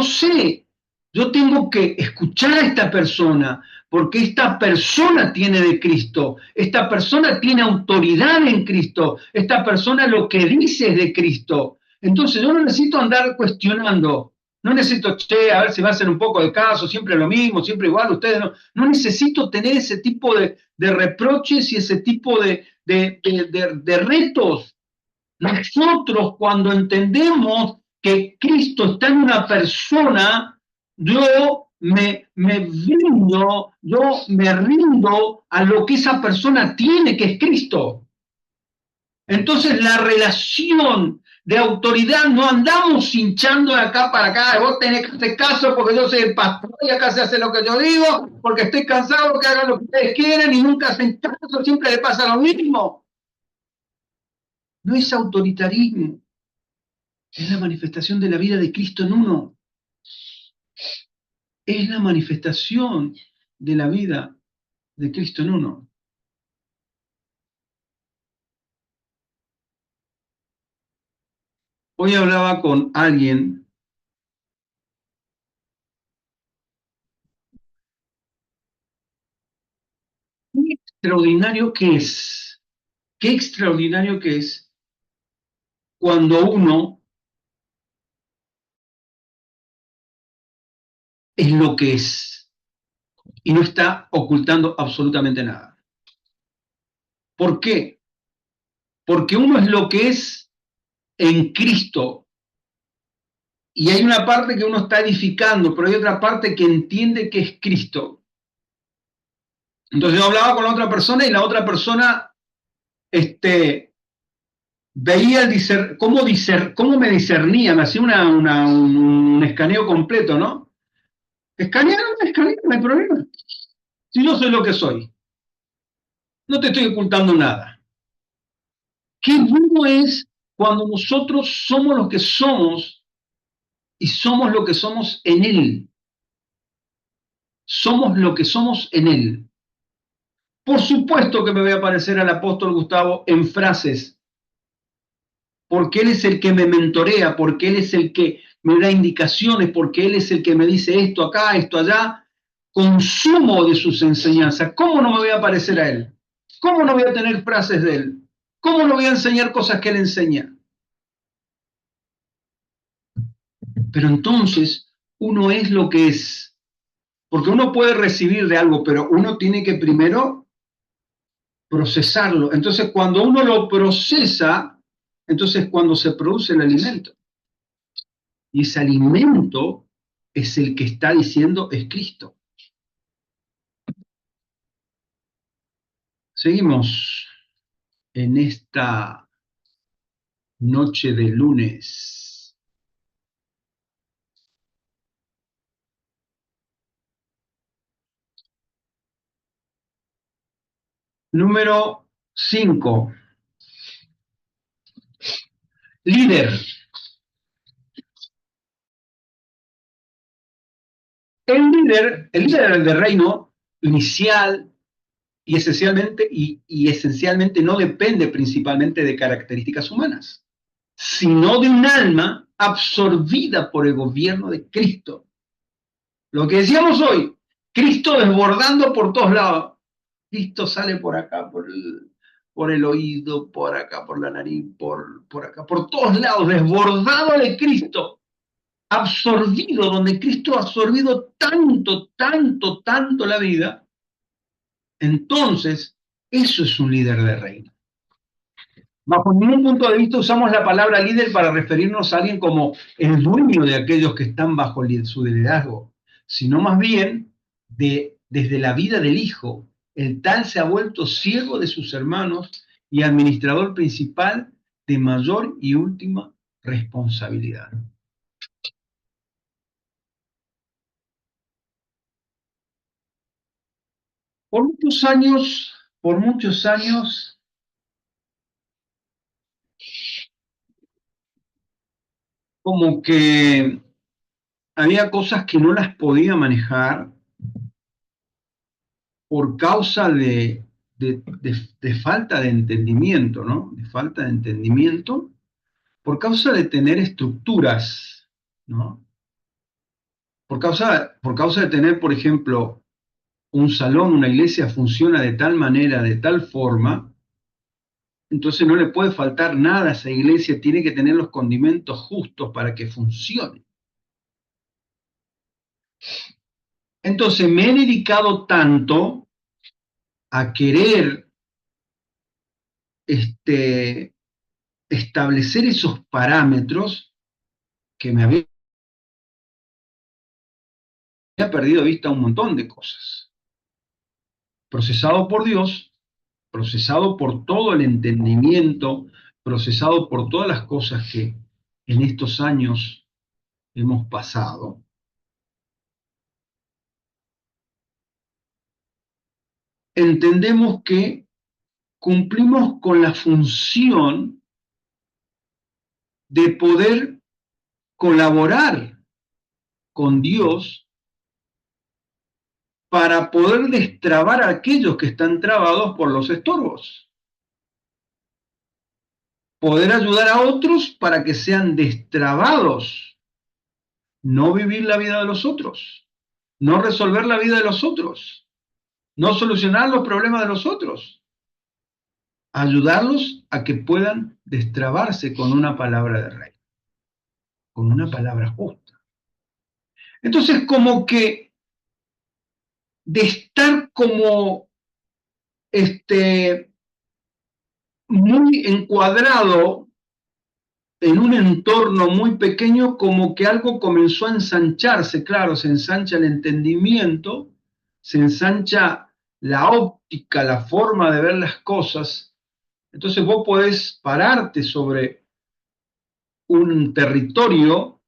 [SPEAKER 1] yo tengo que escuchar a esta persona, porque esta persona tiene de Cristo, esta persona tiene autoridad en Cristo, esta persona lo que dice es de Cristo. Entonces yo no necesito andar cuestionando, no necesito, a ver si va a hacer un poco de caso, siempre lo mismo, siempre igual, ustedes no necesito tener ese tipo de reproches y ese tipo de retos. Nosotros cuando entendemos que Cristo está en una persona, yo me rindo a lo que esa persona tiene, que es Cristo. Entonces la relación de autoridad no andamos hinchando de acá para acá, vos tenés que hacer caso porque yo soy el pastor y acá se hace lo que yo digo, porque estoy cansado que hagan lo que ustedes quieren y nunca hacen caso, siempre le pasa lo mismo. No es autoritarismo. Es la manifestación de la vida de Cristo en uno. Es la manifestación de la vida de Cristo en uno. Hoy hablaba con alguien qué extraordinario que es cuando uno es lo que es y no está ocultando absolutamente nada. ¿Por qué? Porque uno es lo que es en Cristo y hay una parte que uno está edificando, pero hay otra parte que entiende que es Cristo. Entonces yo hablaba con la otra persona y la otra persona veía cómo me discernía, me hacía un escaneo completo, ¿no? Escanear, no hay problema. Si yo soy lo que soy, no te estoy ocultando nada. Qué bueno es cuando nosotros somos lo que somos y somos lo que somos en Él. Somos lo que somos en Él. Por supuesto que me voy a parecer al apóstol Gustavo en frases, porque él es el que me mentorea, porque él es el que me da indicaciones, porque él es el que me dice esto acá, esto allá. Consumo de sus enseñanzas. ¿Cómo no me voy a parecer a él? ¿Cómo no voy a tener frases de él? ¿Cómo no voy a enseñar cosas que él enseña? Pero entonces uno es lo que es. Porque uno puede recibir de algo, pero uno tiene que primero procesarlo. Entonces, cuando uno lo procesa, entonces cuando se produce el alimento. Y ese alimento es el que está diciendo es Cristo. Seguimos en esta noche de lunes. Número 5. Líder. El líder del reino inicial y esencialmente no depende principalmente de características humanas, sino de un alma absorbida por el gobierno de Cristo. Lo que decíamos hoy, Cristo desbordando por todos lados. Cristo sale por acá, por el oído, por acá, por la nariz, por acá, por todos lados, desbordado de Cristo, absorbido, donde Cristo ha absorbido tanto, tanto, tanto la vida. Entonces, eso es un líder de reino. Bajo ningún punto de vista usamos la palabra líder para referirnos a alguien como el dueño de aquellos que están bajo su liderazgo, sino más bien desde la vida del Hijo. El tal se ha vuelto siervo de sus hermanos y administrador principal de mayor y última responsabilidad. Por muchos años, como que había cosas que no las podía manejar por causa de falta de entendimiento, ¿no? De falta de entendimiento, por causa de tener estructuras, ¿no? Por causa de tener, por ejemplo, un salón, una iglesia funciona de tal manera, de tal forma, entonces no le puede faltar nada a esa iglesia, tiene que tener los condimentos justos para que funcione. Entonces me he dedicado tanto a querer establecer esos parámetros que me había perdido de vista un montón de cosas. Procesado por Dios, procesado por todo el entendimiento, procesado por todas las cosas que en estos años hemos pasado. Entendemos que cumplimos con la función de poder colaborar con Dios para poder destrabar a aquellos que están trabados por los estorbos. Poder ayudar a otros para que sean destrabados, no vivir la vida de los otros, no resolver la vida de los otros, no solucionar los problemas de los otros, ayudarlos a que puedan destrabarse con una palabra de rey, con una palabra justa. Entonces, como que de estar como muy encuadrado en un entorno muy pequeño, como que algo comenzó a ensancharse. Claro, se ensancha el entendimiento, se ensancha la óptica, la forma de ver las cosas. Entonces vos podés pararte sobre un territorio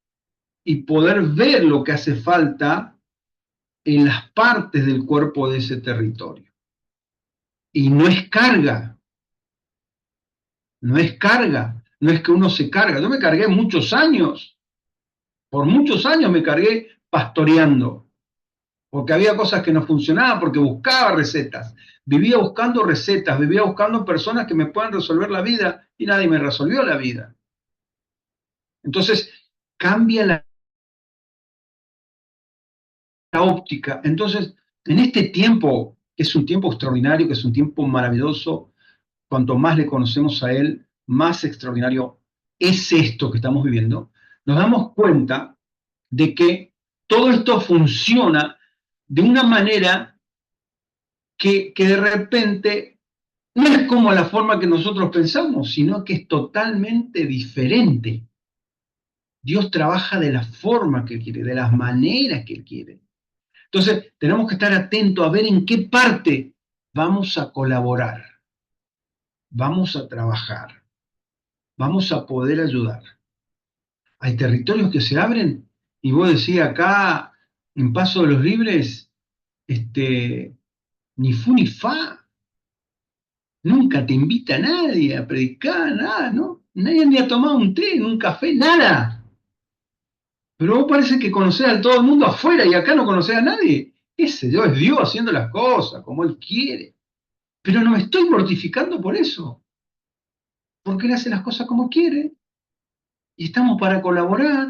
[SPEAKER 1] y poder ver lo que hace falta en las partes del cuerpo de ese territorio. Y no es carga, no es carga, no es que uno se carga. Yo me cargué muchos años, por muchos años me cargué pastoreando. porque había cosas que no funcionaban, porque buscaba recetas. Vivía buscando recetas, vivía buscando personas que me puedan resolver la vida y nadie me resolvió la vida. Entonces, cambia la óptica. Entonces, en este tiempo, que es un tiempo extraordinario, que es un tiempo maravilloso, cuanto más le conocemos a Él, más extraordinario es esto que estamos viviendo, nos damos cuenta de que todo esto funciona de una manera que de repente no es como la forma que nosotros pensamos, sino que es totalmente diferente. Dios trabaja de la forma que Él quiere, de las maneras que Él quiere. Entonces, tenemos que estar atentos a ver en qué parte vamos a colaborar, vamos a trabajar, vamos a poder ayudar. Hay territorios que se abren y vos decís acá, en Paso de los Libres, ni fu ni fa, nunca te invita nadie a predicar, nada, ¿no? Nadie ni ha tomado un té, un café, nada. Pero vos parece que conocés a todo el mundo afuera y acá no conocés a nadie. Ese yo es Dios haciendo las cosas como Él quiere. Pero no me estoy mortificando por eso, porque Él hace las cosas como quiere. Y estamos para colaborar,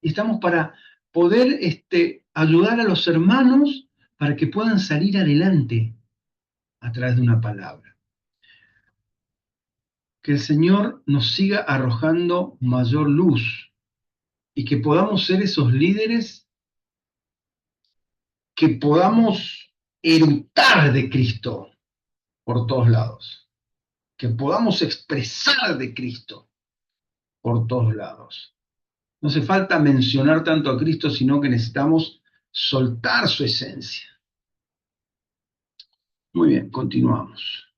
[SPEAKER 1] y estamos para poder ayudar a los hermanos para que puedan salir adelante a través de una palabra. Que el Señor nos siga arrojando mayor luz y que podamos ser esos líderes que podamos eructar de Cristo por todos lados, que podamos expresar de Cristo por todos lados. No hace falta mencionar tanto a Cristo, sino que necesitamos soltar su esencia. Muy bien, continuamos.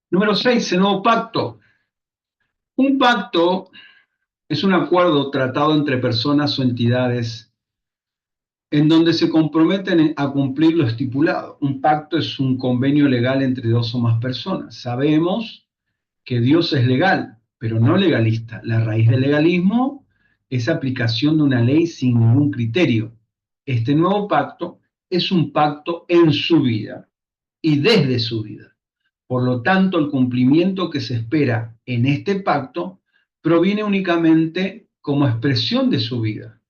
[SPEAKER 1] Número 6, el nuevo pacto. Un pacto es un acuerdo tratado entre personas o entidades en donde se comprometen a cumplir lo estipulado. Un pacto es un convenio legal entre dos o más personas. Sabemos que Dios es legal, pero no legalista. La raíz del legalismo es aplicación de una ley sin ningún criterio. Este nuevo pacto es un pacto en su vida y desde su vida. Por lo tanto, el cumplimiento que se espera en este pacto proviene únicamente como expresión de su vida.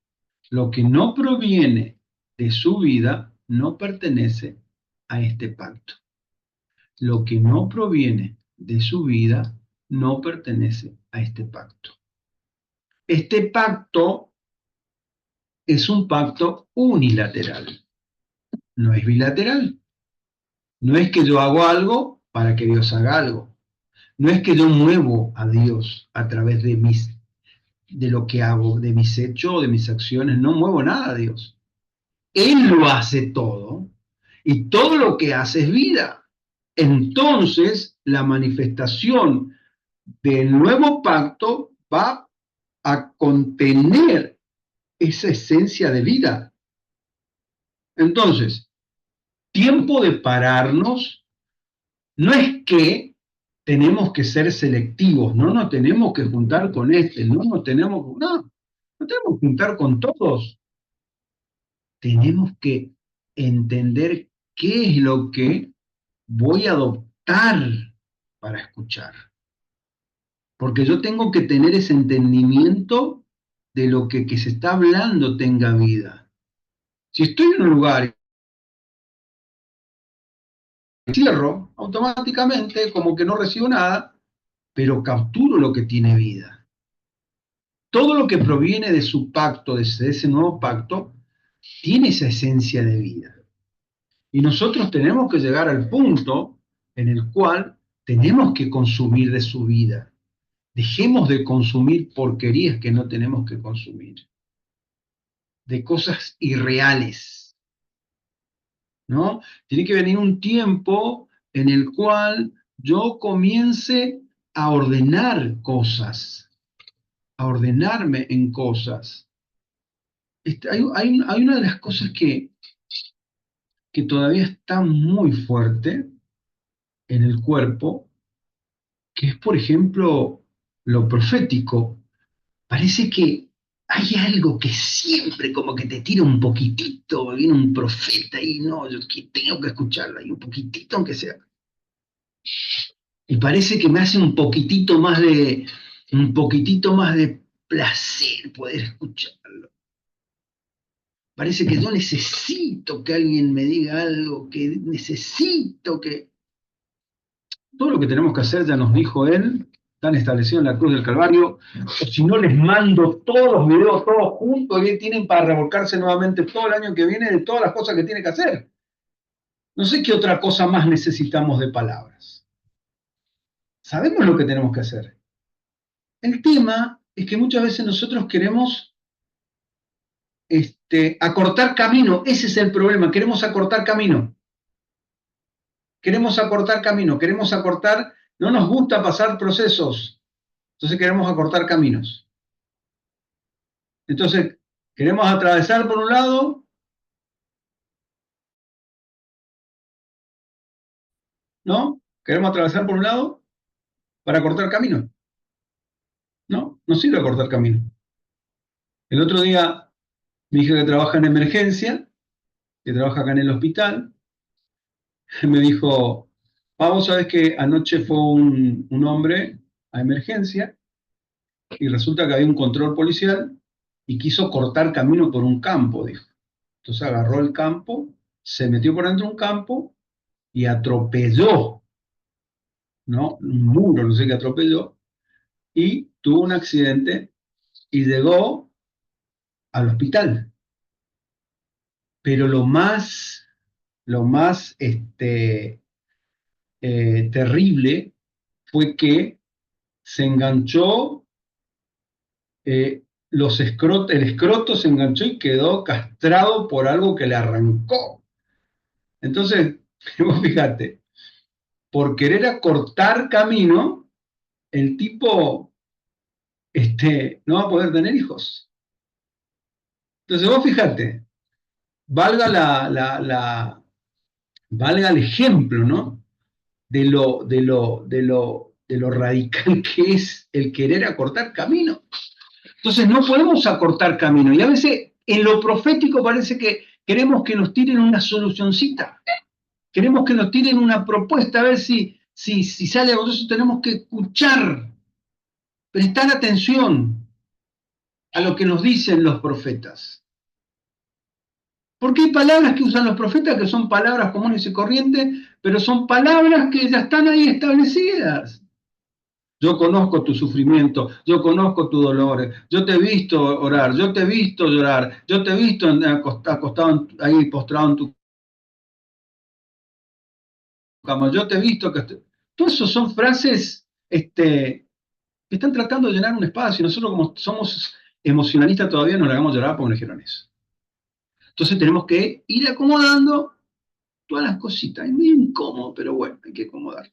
[SPEAKER 1] Lo que no proviene de su vida no pertenece a este pacto. Lo que no proviene de su vida no pertenece a este pacto. Este pacto es un pacto unilateral, no es bilateral. No es que yo hago algo para que Dios haga algo. No es que yo muevo a Dios a través de lo que hago, de mis hechos, de mis acciones. No muevo nada a Dios. Él lo hace todo y todo lo que hace es vida. Entonces, la manifestación del nuevo pacto va a contener esa esencia de vida. Entonces, tiempo de pararnos no es que tenemos que ser selectivos, no nos tenemos que juntar con este, no tenemos que juntar con todos. Tenemos que entender qué es lo que voy a adoptar para escuchar. Porque yo tengo que tener ese entendimiento de lo que se está hablando tenga vida. Si estoy en un lugar y cierro automáticamente, como que no recibo nada, pero capturo lo que tiene vida. Todo lo que proviene de su pacto, de ese nuevo pacto, tiene esa esencia de vida. Y nosotros tenemos que llegar al punto en el cual tenemos que consumir de su vida. Dejemos de consumir porquerías que no tenemos que consumir, de cosas irreales, ¿no? Tiene que venir un tiempo en el cual yo comience a ordenar cosas, a ordenarme en cosas. Hay una de las cosas que todavía está muy fuerte, en el cuerpo, que es, por ejemplo, lo profético. Parece que hay algo que siempre como que te tira un poquitito, viene un profeta y no, yo tengo que escucharlo, y un poquitito aunque sea. Y parece que me hace un poquitito más de placer poder escucharlo. Parece que yo necesito que alguien me diga algo, que necesito que... Todo lo que tenemos que hacer, ya nos dijo él, están establecidos en la cruz del Calvario, o si no les mando todos los videos, todos juntos, que tienen para revolcarse nuevamente todo el año que viene de todas las cosas que tiene que hacer. No sé qué otra cosa más necesitamos de palabras. Sabemos lo que tenemos que hacer. El tema es que muchas veces nosotros queremos acortar camino, ese es el problema, queremos acortar camino. Queremos acortar, no nos gusta pasar procesos, entonces queremos acortar caminos. Entonces, queremos atravesar por un lado, ¿no? Queremos atravesar por un lado para cortar camino. No, no sirve cortar camino. El otro día, mi hija que trabaja en emergencia, que trabaja acá en el hospital, me dijo, vos sabés que anoche fue un hombre a emergencia y resulta que había un control policial y quiso cortar camino por un campo, dijo. Entonces agarró el campo, se metió por dentro de un campo y atropelló, ¿no? Un muro, no sé qué atropelló, y tuvo un accidente y llegó al hospital. Pero lo más terrible fue que se enganchó, el escroto se enganchó y quedó castrado por algo que le arrancó. Entonces, vos fíjate, por querer acortar camino, el tipo no va a poder tener hijos. Entonces, vos fíjate, valga valga el ejemplo, ¿no? De lo radical que es el querer acortar camino. Entonces no podemos acortar camino. Y a veces en lo profético parece que queremos que nos tiren una solucioncita. Queremos que nos tiren una propuesta, a ver si sale algo de eso. Tenemos que escuchar, prestar atención a lo que nos dicen los profetas. Porque hay palabras que usan los profetas que son palabras comunes y corrientes, pero son palabras que ya están ahí establecidas. Yo conozco tu sufrimiento, yo conozco tu dolor, yo te he visto orar, yo te he visto llorar, yo te he visto acostado ahí postrado en tu cama, yo te he visto que... Todo eso son frases que están tratando de llenar un espacio y nosotros como somos emocionalistas todavía nos la hagamos llorar porque nos dijeron eso. Entonces tenemos que ir acomodando todas las cositas. Es muy incómodo, pero bueno, hay que acomodar.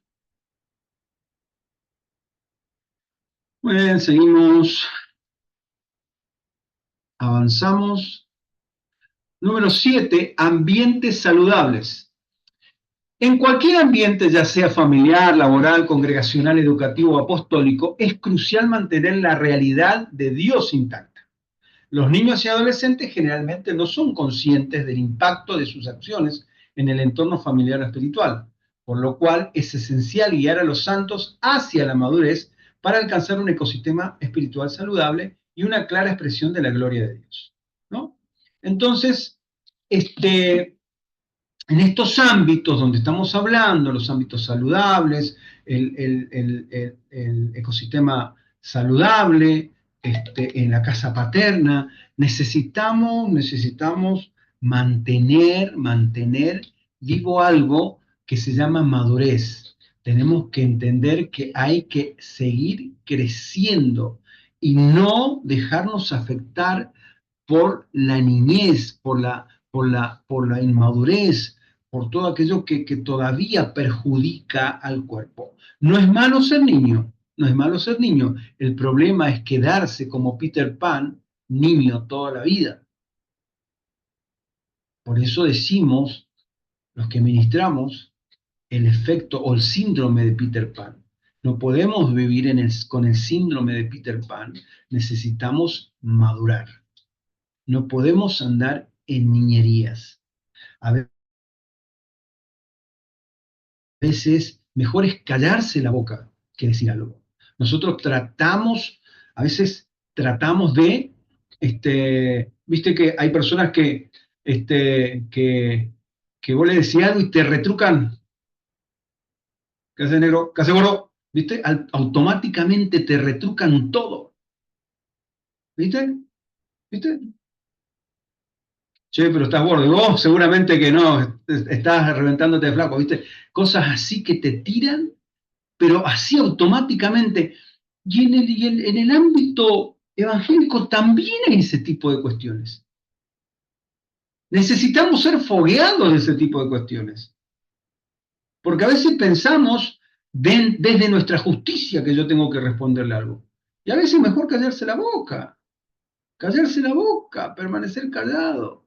[SPEAKER 1] Muy bien, seguimos, avanzamos. Número 7, ambientes saludables. En cualquier ambiente, ya sea familiar, laboral, congregacional, educativo o apostólico, es crucial mantener la realidad de Dios intacta. Los niños y adolescentes generalmente no son conscientes del impacto de sus acciones en el entorno familiar o espiritual, por lo cual es esencial guiar a los santos hacia la madurez para alcanzar un ecosistema espiritual saludable y una clara expresión de la gloria de Dios, ¿no? Entonces, en estos ámbitos donde estamos hablando, los ámbitos saludables, el ecosistema saludable, en la casa paterna, necesitamos mantener vivo algo que se llama madurez. Tenemos que entender que hay que seguir creciendo y no dejarnos afectar por la niñez, por la inmadurez, por todo aquello que todavía perjudica al cuerpo. No es malo ser niño, no es malo ser niño. El problema es quedarse como Peter Pan, niño toda la vida. Por eso decimos, los que ministramos, el efecto o el síndrome de Peter Pan. No podemos vivir con el síndrome de Peter Pan. Necesitamos madurar. No podemos andar en niñerías. A veces mejor es callarse la boca que decir algo. Nosotros a veces tratamos de, viste que hay personas que vos le decís algo y te retrucan. ¿Qué hace negro? ¿Qué hace gordo? ¿Viste? Automáticamente te retrucan todo. ¿Viste? ¿Viste? Che, pero estás gordo. Y vos seguramente que no, estás reventándote de flaco, ¿viste? Cosas así que te tiran, pero así automáticamente. En el ámbito evangélico también hay ese tipo de cuestiones. Necesitamos ser fogueados de ese tipo de cuestiones. Porque a veces pensamos desde nuestra justicia que yo tengo que responderle algo. Y a veces es mejor callarse la boca, permanecer callado.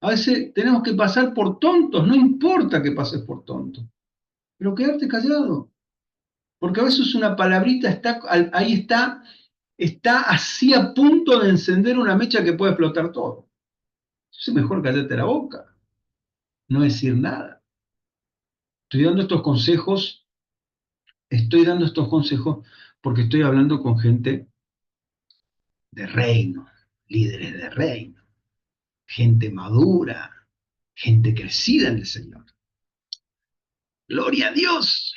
[SPEAKER 1] A veces tenemos que pasar por tontos, no importa que pases por tonto, pero quedarte callado. Porque a veces una palabrita ahí está así a punto de encender una mecha que puede explotar todo. Es mejor callarte la boca, no decir nada. Estoy dando estos consejos porque estoy hablando con gente de reino, líderes de reino, gente madura, gente crecida en el Señor. Gloria a Dios.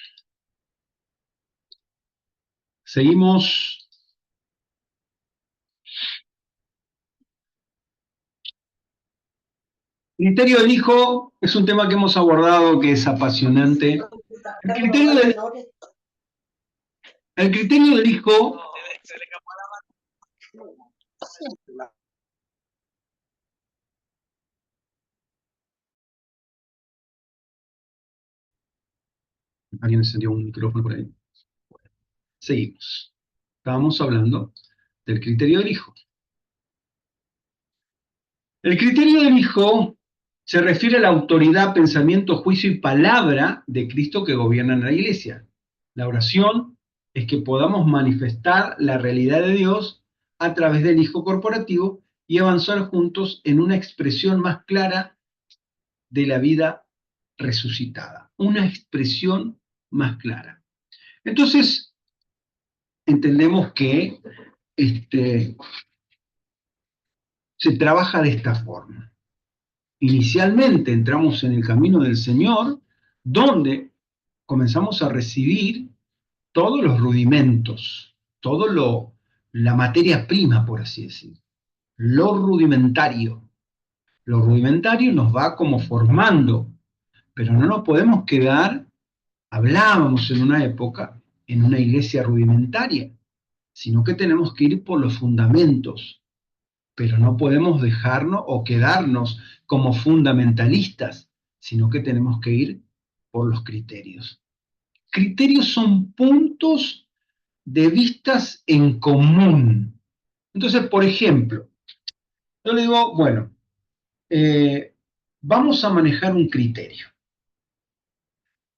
[SPEAKER 1] Seguimos. Criterio del hijo es un tema que hemos abordado que es apasionante. El criterio del hijo ¿Alguien encendió un micrófono por ahí? Seguimos. Estábamos hablando del criterio del hijo. El criterio del hijo se refiere a la autoridad, pensamiento, juicio y palabra de Cristo que gobierna en la iglesia. La oración es que podamos manifestar la realidad de Dios a través del hijo corporativo y avanzar juntos en una expresión más clara de la vida resucitada. Una expresión más clara. Entonces, entendemos que se trabaja de esta forma. Inicialmente entramos en el camino del Señor, donde comenzamos a recibir todos los rudimentos, la materia prima, por así decir, lo rudimentario. Lo rudimentario nos va como formando, pero no nos podemos quedar, hablábamos en una época, en una iglesia rudimentaria, sino que tenemos que ir por los fundamentos, pero no podemos dejarnos o quedarnos como fundamentalistas, sino que tenemos que ir por los criterios. Criterios son puntos de vistas en común. Entonces, por ejemplo, yo le digo, bueno, vamos a manejar un criterio.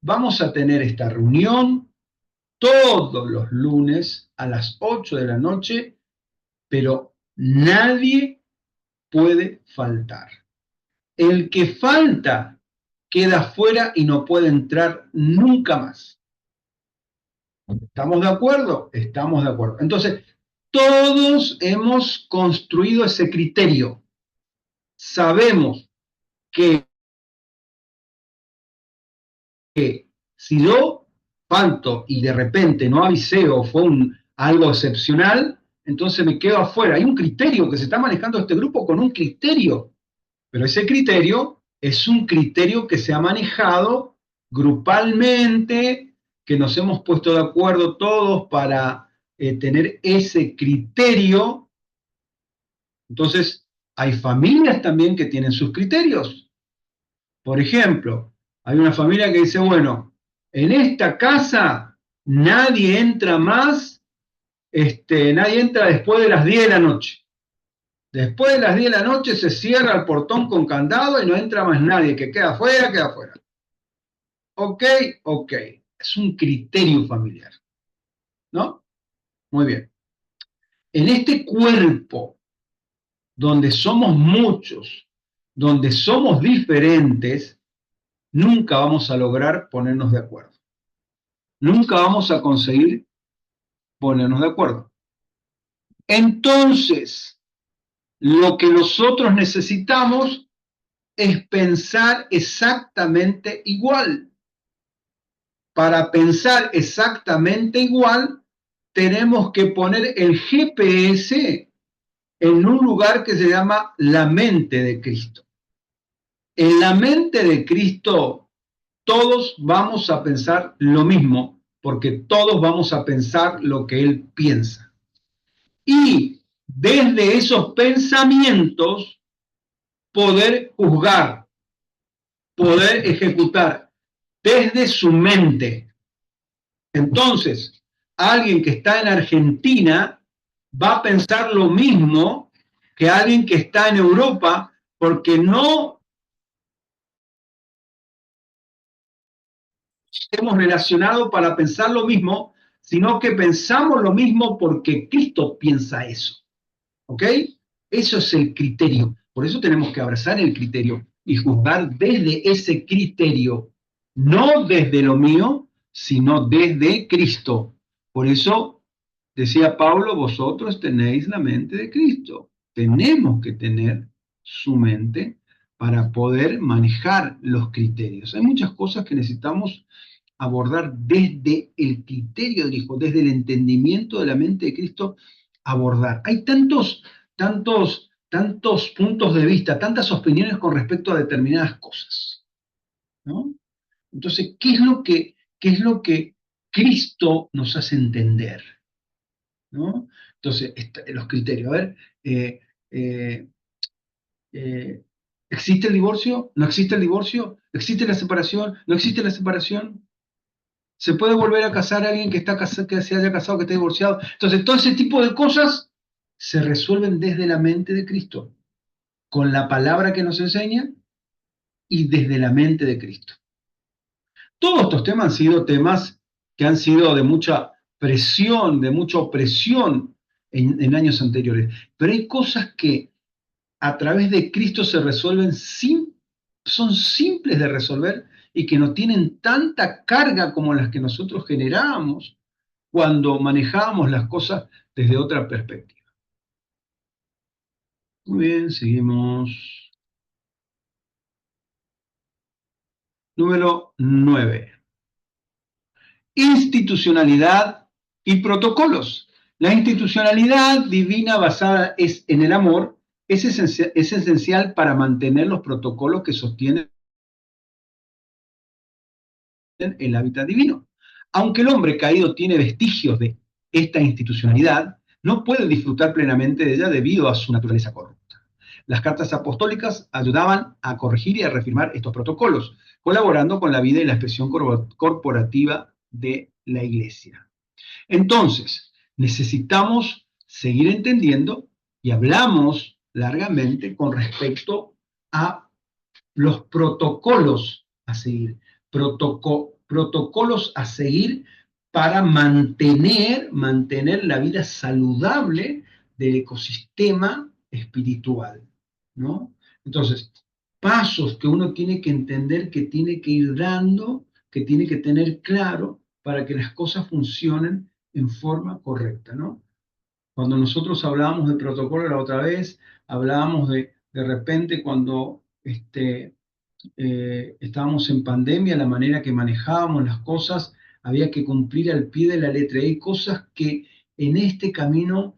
[SPEAKER 1] Vamos a tener esta reunión todos los lunes a las 8 de la noche, pero nadie puede faltar. El que falta queda fuera y no puede entrar nunca más. ¿Estamos de acuerdo? Estamos de acuerdo. Entonces, todos hemos construido ese criterio. Sabemos que si yo falto y de repente no avisé o fue algo excepcional, entonces me quedo afuera. Hay un criterio que se está manejando este grupo con un criterio, pero ese criterio es un criterio que se ha manejado grupalmente, que nos hemos puesto de acuerdo todos para tener ese criterio. Entonces, hay familias también que tienen sus criterios. Por ejemplo, hay una familia que dice, bueno, en esta casa nadie entra más, nadie entra después de las 10 de la noche. Después de las 10 de la noche se cierra el portón con candado y no entra más nadie, que queda afuera, queda afuera. Ok, ok. Es un criterio familiar, ¿no? Muy bien. En este cuerpo, donde somos muchos, donde somos diferentes, nunca vamos a lograr ponernos de acuerdo. Nunca vamos a conseguir ponernos de acuerdo. Entonces, lo que nosotros necesitamos es pensar exactamente igual. Para pensar exactamente igual, tenemos que poner el GPS en un lugar que se llama la mente de Cristo. En la mente de Cristo, todos vamos a pensar lo mismo, porque todos vamos a pensar lo que Él piensa. Y desde esos pensamientos, poder juzgar, poder ejecutar desde su mente. Entonces, alguien que está en Argentina va a pensar lo mismo que alguien que está en Europa, porque no hemos relacionado para pensar lo mismo, sino que pensamos lo mismo porque Cristo piensa eso. ¿Ok? Eso es el criterio. Por eso tenemos que abrazar el criterio y juzgar desde ese criterio, no desde lo mío, sino desde Cristo. Por eso decía Pablo, vosotros tenéis la mente de Cristo. Tenemos que tener su mente para poder manejar los criterios. Hay muchas cosas que necesitamos abordar desde el criterio del Hijo, desde el entendimiento de la mente de Cristo, abordar. Hay tantos puntos de vista, tantas opiniones con respecto a determinadas cosas, ¿no? Entonces, qué es lo que Cristo nos hace entender? ¿No? Entonces, los criterios. A ver, eh, eh, eh, ¿existe el divorcio? ¿No existe el divorcio? ¿Existe la separación? ¿No existe la separación? ¿Se puede volver a casar a alguien que que se haya casado, que esté divorciado? Entonces, todo ese tipo de cosas se resuelven desde la mente de Cristo, con la palabra que nos enseña y desde la mente de Cristo. Todos estos temas han sido temas que han sido de mucha presión, de mucha opresión en años anteriores, pero hay cosas que a través de Cristo se resuelven, son simples de resolver y que no tienen tanta carga como las que nosotros generábamos cuando manejábamos las cosas desde otra perspectiva. Muy bien, seguimos. Número 9. Institucionalidad y protocolos. La institucionalidad divina basada en el amor es esencial para mantener los protocolos que sostienen el hábitat divino. Aunque el hombre caído tiene vestigios de esta institucionalidad, no puede disfrutar plenamente de ella debido a su naturaleza corrupta. Las cartas apostólicas ayudaban a corregir y a reafirmar estos protocolos, colaborando con la vida y la expresión corporativa de la iglesia. Entonces, necesitamos seguir entendiendo y hablamos largamente con respecto a los protocolos a seguir, protocolos a seguir para mantener la vida saludable del ecosistema espiritual, ¿no? Entonces, pasos que uno tiene que entender, que tiene que ir dando, que tiene que tener claro para que las cosas funcionen en forma correcta, ¿no? Cuando nosotros hablábamos de protocolo la otra vez, hablábamos de repente cuando estábamos en pandemia, la manera que manejábamos las cosas, había que cumplir al pie de la letra. Hay cosas que en este camino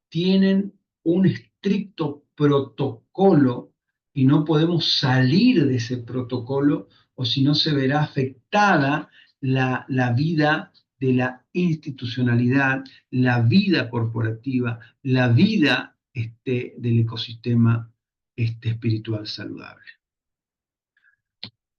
[SPEAKER 1] tienen un estricto protocolo y no podemos salir de ese protocolo o si no se verá afectada la vida de la institucionalidad, la vida corporativa, la vida del ecosistema espiritual saludable.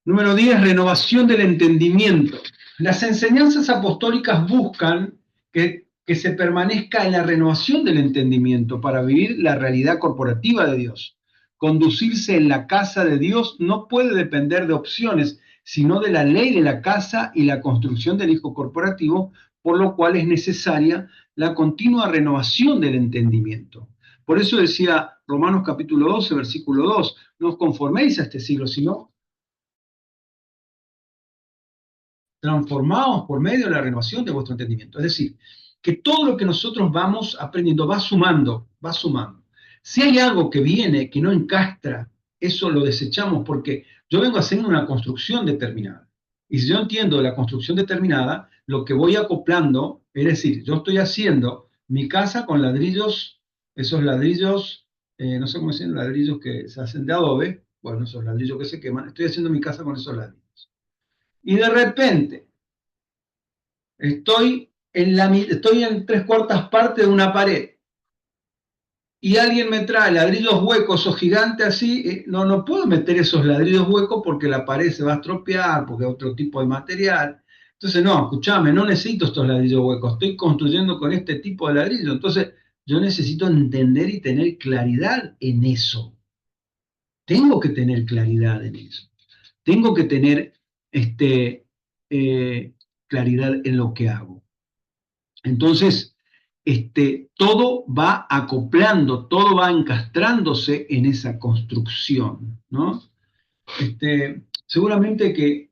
[SPEAKER 1] Número 10, renovación del entendimiento. Las enseñanzas apostólicas buscan que se permanezca en la renovación del entendimiento para vivir la realidad corporativa de Dios. Conducirse en la casa de Dios no puede depender de opciones sino de la ley de la casa y la construcción del hijo corporativo, por lo cual es necesaria la continua renovación del entendimiento. Por eso decía Romanos capítulo 12, versículo 2, no os conforméis a este siglo, sino transformados por medio de la renovación de vuestro entendimiento. Es decir, que todo lo que nosotros vamos aprendiendo va sumando, va sumando. Si hay algo que viene, que no encastra, eso lo desechamos porque yo vengo haciendo una construcción determinada. Y si yo entiendo la construcción determinada, lo que voy acoplando, es decir, yo estoy haciendo mi casa con ladrillos, esos ladrillos, no sé cómo se llaman, ladrillos que se hacen de adobe, bueno, esos ladrillos que se queman, estoy haciendo mi casa con esos ladrillos. Y de repente estoy en 3/4 parte de una pared y alguien me trae ladrillos huecos o gigantes así, no puedo meter esos ladrillos huecos porque la pared se va a estropear, porque es otro tipo de material. Entonces, no, escúchame, no necesito estos ladrillos huecos, estoy construyendo con este tipo de ladrillo. Entonces, yo necesito entender y tener claridad en eso. Tengo que tener claridad en eso. Tengo que tener claridad en lo que hago. Entonces, todo va acoplando, todo va encastrándose en esa construcción, ¿no? Seguramente que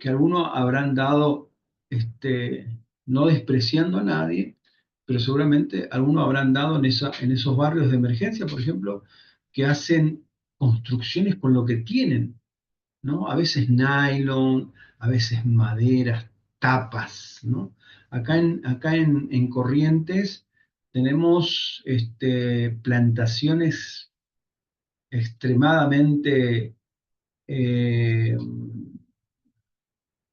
[SPEAKER 1] algunos habrán dado, no despreciando a nadie, pero seguramente algunos habrán dado en esos barrios de emergencia, por ejemplo, que hacen construcciones con lo que tienen, ¿no? A veces nylon, a veces maderas, tapas, ¿no? Acá en Corrientes tenemos plantaciones extremadamente, eh,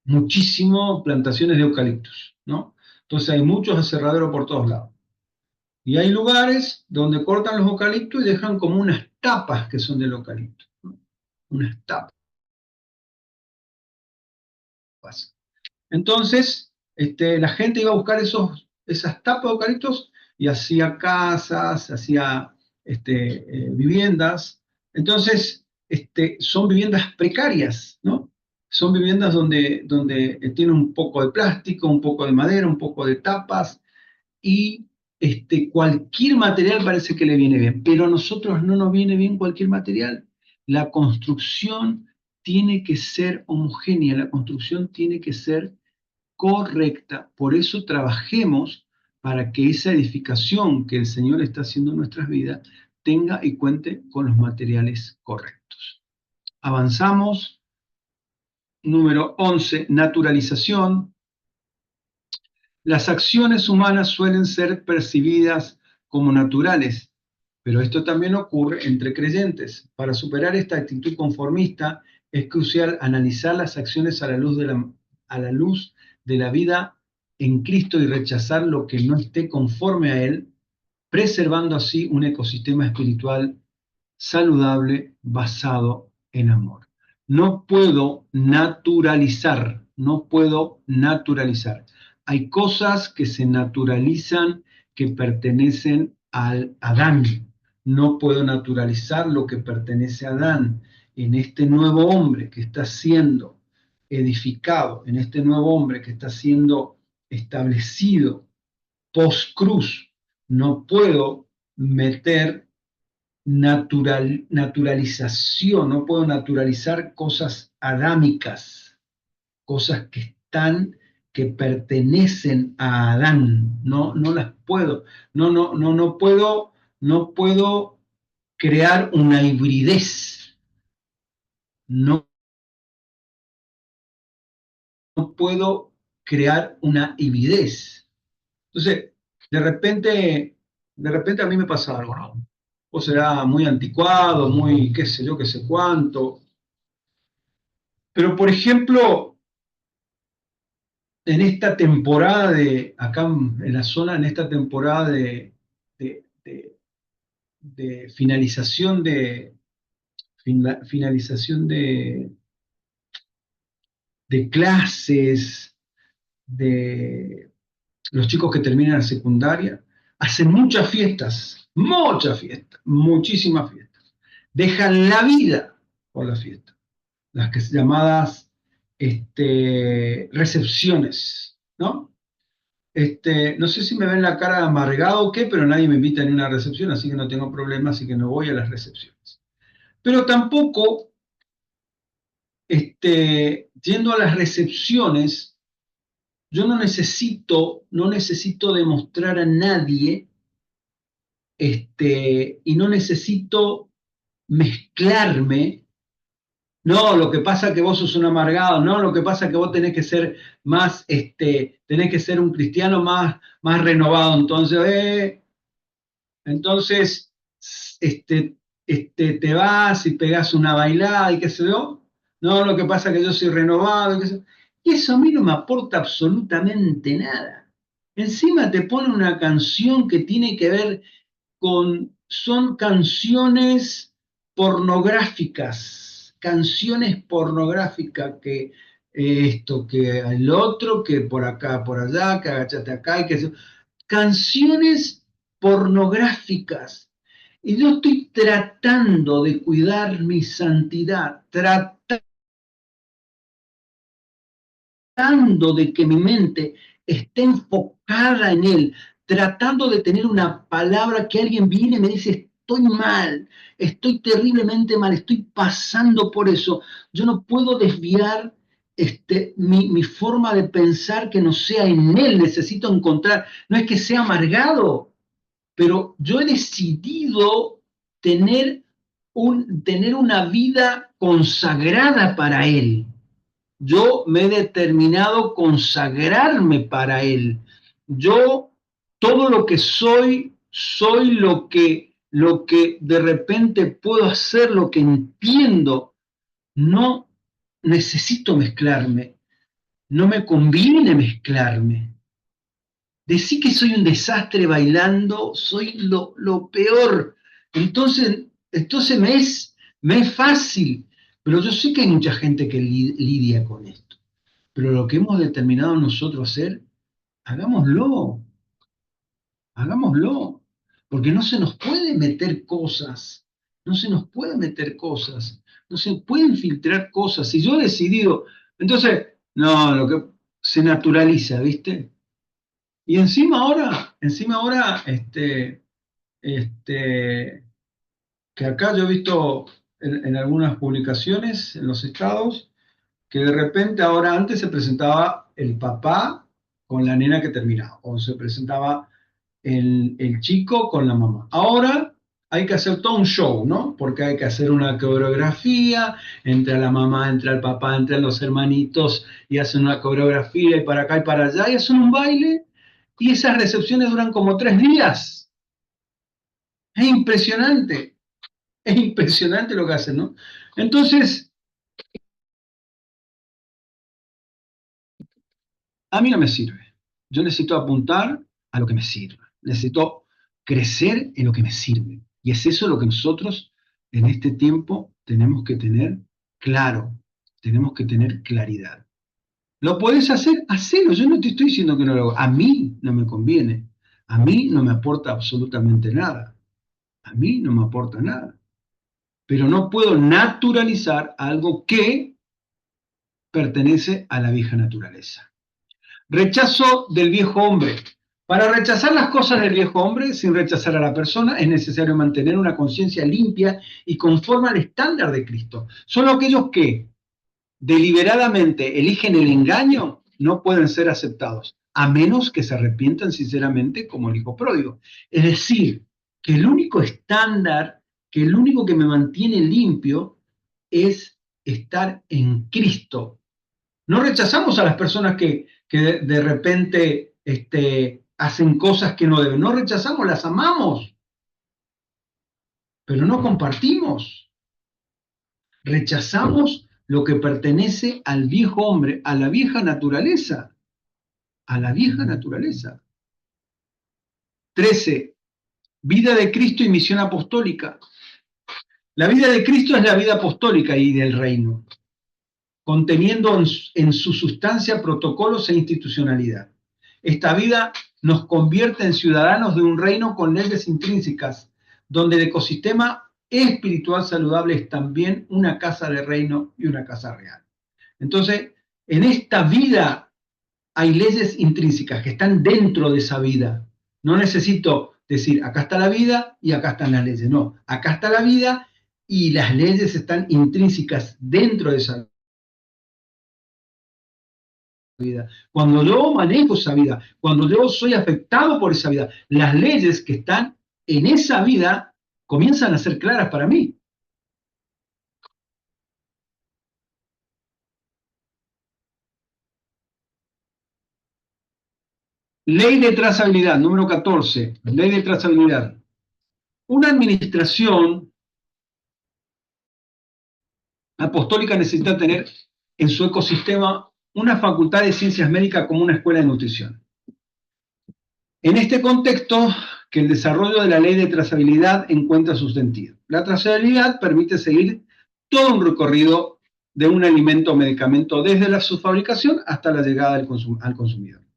[SPEAKER 1] muchísimo plantaciones de eucaliptus, ¿no? Entonces hay muchos aserraderos por todos lados. Y hay lugares donde cortan los eucaliptos y dejan como unas tapas que son del eucalipto, ¿no? Unas tapas. Entonces, la gente iba a buscar esas tapas de eucaliptos y hacía casas, hacía viviendas. Entonces, son viviendas precarias, ¿no? Son viviendas donde tienen un poco de plástico, un poco de madera, un poco de tapas y cualquier material parece que le viene bien, pero a nosotros no nos viene bien cualquier material. La construcción tiene que ser homogénea, la construcción tiene que ser correcta. Por eso trabajemos para que esa edificación que el Señor está haciendo en nuestras vidas tenga y cuente con los materiales correctos. Avanzamos. Número 11, naturalización. Las acciones humanas suelen ser percibidas como naturales, pero esto también ocurre entre creyentes. Para superar esta actitud conformista, es crucial analizar las acciones a la luz de la vida en Cristo y rechazar lo que no esté conforme a Él, preservando así un ecosistema espiritual saludable basado en amor. No puedo naturalizar, no puedo naturalizar. Hay cosas que se naturalizan que pertenecen al Adán. No puedo naturalizar lo que pertenece a Adán. En este nuevo hombre que está siendo edificado, en este nuevo hombre que está siendo establecido post-cruz, no puedo meter naturalización, no puedo naturalizar cosas adámicas, cosas que pertenecen a Adán, no las puedo, no puedo crear una hibridez, no puedo crear una hibridez. Entonces, de repente a mí me pasa algo, ¿no? O será muy anticuado, muy qué sé yo, qué sé cuánto. Pero, por ejemplo, en esta temporada acá en la zona, en esta temporada de, de- de finalización de clases, de los chicos que terminan la secundaria, hacen muchas fiestas, muchísimas fiestas. Dejan la vida por la fiesta. las que llamadas recepciones, ¿no? No sé si me ven la cara de amargado o qué, pero nadie me invita ni a una recepción, así que no tengo problema, así que no voy a las recepciones. Pero tampoco, yendo a las recepciones, yo no necesito demostrar a nadie, y no necesito mezclarme. No, lo que pasa es que vos sos un amargado, no, lo que pasa es que vos tenés que ser más, tenés que ser un cristiano más renovado. Entonces, te vas y pegás una bailada y qué sé yo. No, lo que pasa es que yo soy renovado y qué sé yo. Y eso a mí no me aporta absolutamente nada. Encima te pone una canción que tiene que ver son canciones pornográficas que que el otro, que por acá, por allá, que agachate acá, y que canciones pornográficas. Y yo estoy tratando de cuidar mi santidad, tratando de que mi mente esté enfocada en Él, tratando de tener una palabra que alguien viene y me dice, estoy mal, estoy terriblemente mal, estoy pasando por eso. Yo no puedo desviar mi forma de pensar que no sea en Él, necesito encontrar, no es que sea amargado, pero yo he decidido tener, tener una vida consagrada para Él. Yo me he determinado consagrarme para Él. Yo, todo lo que soy lo que de repente puedo hacer, lo que entiendo. No necesito mezclarme, no me conviene mezclarme. Decir que soy un desastre bailando, soy lo peor. Entonces me es fácil, pero yo sé que hay mucha gente que lidia con esto. Pero lo que hemos determinado nosotros hacer, hagámoslo, hagámoslo, porque no se nos puede meter cosas, no se nos puede meter cosas, no se pueden filtrar cosas. Si yo he decidido, entonces, no, lo que se naturaliza, ¿viste? Y encima ahora, este, que acá yo he visto en algunas publicaciones en los estados, que de repente ahora antes se presentaba el papá con la nena que terminaba, o se presentaba el chico con la mamá. Ahora hay que hacer todo un show, ¿no? Porque hay que hacer una coreografía, entra la mamá, entra el papá, entran los hermanitos y hacen una coreografía y para acá y para allá y hacen un baile y esas recepciones duran como 3 días. Es impresionante lo que hacen, ¿no? Entonces, a mí no me sirve. Yo necesito apuntar a lo que me sirve. Necesito crecer en lo que me sirve. Y es eso lo que nosotros en este tiempo tenemos que tener claro. Tenemos que tener claridad. ¿Lo puedes hacer? Hacelo. Yo no te estoy diciendo que no lo haga. A mí no me conviene. A mí no me aporta absolutamente nada. A mí no me aporta nada. Pero no puedo naturalizar algo que pertenece a la vieja naturaleza. Rechazo del viejo hombre. Para rechazar las cosas del viejo hombre, sin rechazar a la persona, es necesario mantener una conciencia limpia y conforme al estándar de Cristo. Solo aquellos que deliberadamente eligen el engaño no pueden ser aceptados, a menos que se arrepientan sinceramente como el hijo pródigo. Es decir, que el único estándar, que el único que me mantiene limpio es estar en Cristo. No rechazamos a las personas que de repente hacen cosas que no deben. No rechazamos, las amamos, pero no compartimos. Rechazamos lo que pertenece al viejo hombre, a la vieja naturaleza. A la vieja naturaleza. 13. Vida de Cristo y misión apostólica. La vida de Cristo es la vida apostólica y del reino, conteniendo en su sustancia protocolos e institucionalidad. Esta vida nos convierte en ciudadanos de un reino con leyes intrínsecas, donde el ecosistema espiritual saludable es también una casa de reino y una casa real. Entonces, en esta vida hay leyes intrínsecas que están dentro de esa vida. No necesito decir, acá está la vida y acá están las leyes. No, acá está la vida y las leyes están intrínsecas dentro de esa vida. Cuando yo manejo esa vida, cuando yo soy afectado por esa vida, las leyes que están en esa vida comienzan a ser claras para mí. Ley de trazabilidad, número 14. Ley de trazabilidad. Una administración apostólica necesita tener en su ecosistema una facultad de ciencias médicas como una escuela de nutrición. En este contexto, que el desarrollo de la ley de trazabilidad encuentra su sentido. La trazabilidad permite seguir todo un recorrido de un alimento o medicamento desde su fabricación hasta la llegada al consumidor.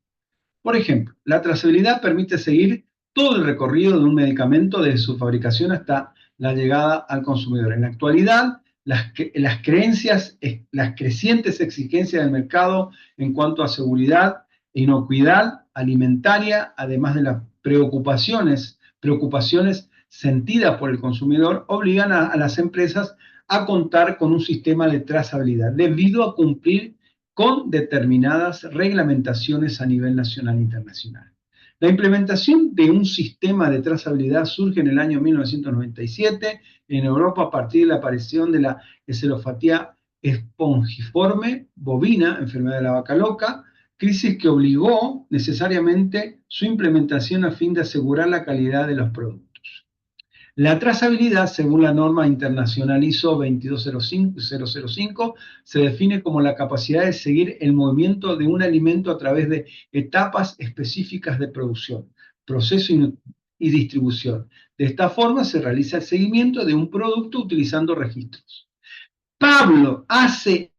[SPEAKER 1] Por ejemplo, la trazabilidad permite seguir todo el recorrido de un medicamento desde su fabricación hasta la llegada al consumidor. En la actualidad, las crecientes exigencias del mercado en cuanto a seguridad e inocuidad alimentaria, además de las preocupaciones sentidas por el consumidor, obligan a las empresas a contar con un sistema de trazabilidad debido a cumplir con determinadas reglamentaciones a nivel nacional e internacional. La implementación de un sistema de trazabilidad surge en el año 1997 en Europa a partir de la aparición de la encefalopatía espongiforme bovina, enfermedad de la vaca loca, crisis que obligó necesariamente su implementación a fin de asegurar la calidad de los productos. La trazabilidad, según la norma internacional ISO 22005, se define como la capacidad de seguir el movimiento de un alimento a través de etapas específicas de producción, proceso y distribución. De esta forma se realiza el seguimiento de un producto utilizando registros. Pablo hace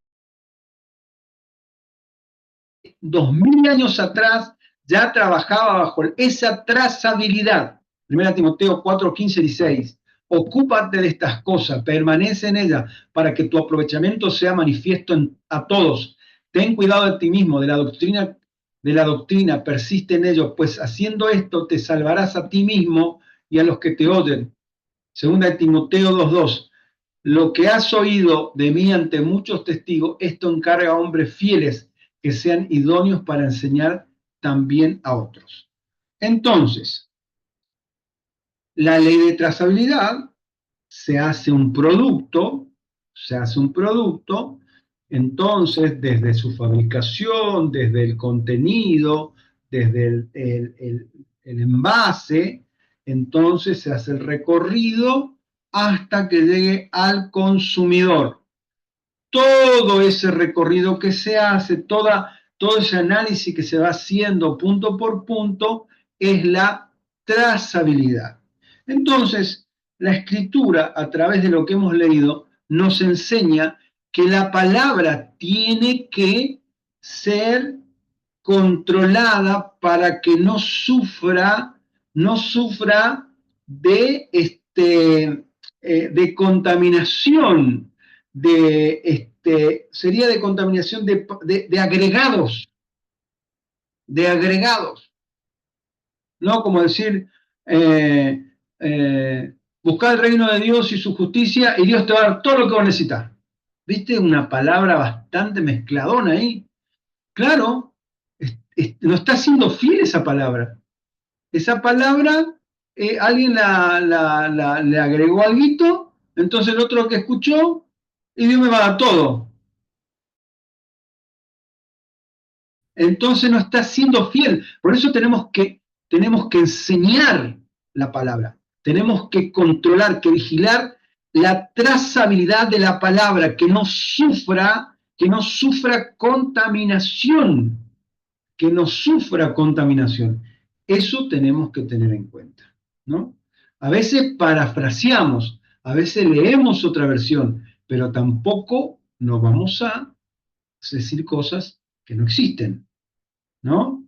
[SPEAKER 1] 2000 años atrás ya trabajaba bajo esa trazabilidad. 1 Timoteo 4, 15, 16. Ocúpate de estas cosas, permanece en ellas, para que tu aprovechamiento sea manifiesto a todos. Ten cuidado de ti mismo, de la doctrina, persiste en ello, pues haciendo esto te salvarás a ti mismo y a los que te oyen. 2 Timoteo 2:2. Lo que has oído de mí ante muchos testigos, esto encarga a hombres fieles que sean idóneos para enseñar también a otros. Entonces, la ley de trazabilidad se hace un producto, entonces desde su fabricación, desde el contenido, desde el envase, entonces se hace el recorrido hasta que llegue al consumidor. Todo ese recorrido que se hace, todo ese análisis que se va haciendo punto por punto, es la trazabilidad. Entonces, la escritura, a través de lo que hemos leído, nos enseña que la palabra tiene que ser controlada para que no sufra de, de contaminación, sería de contaminación de agregados, ¿no? Como decir, eh, buscar el reino de Dios y su justicia y Dios te va a dar todo lo que vas a necesitar. ¿Viste? Una palabra bastante mezcladona ahí. Claro, no está siendo fiel esa palabra. Esa palabra, alguien le agregó algo, entonces el otro que escuchó, y Dios me va a dar todo. Entonces no está siendo fiel. Por eso tenemos que enseñar la palabra. Tenemos que controlar, que vigilar la trazabilidad de la palabra, que no sufra contaminación, que no sufra contaminación. Eso tenemos que tener en cuenta, ¿no? A veces parafraseamos, a veces leemos otra versión, pero tampoco nos vamos a decir cosas que no existen, ¿no?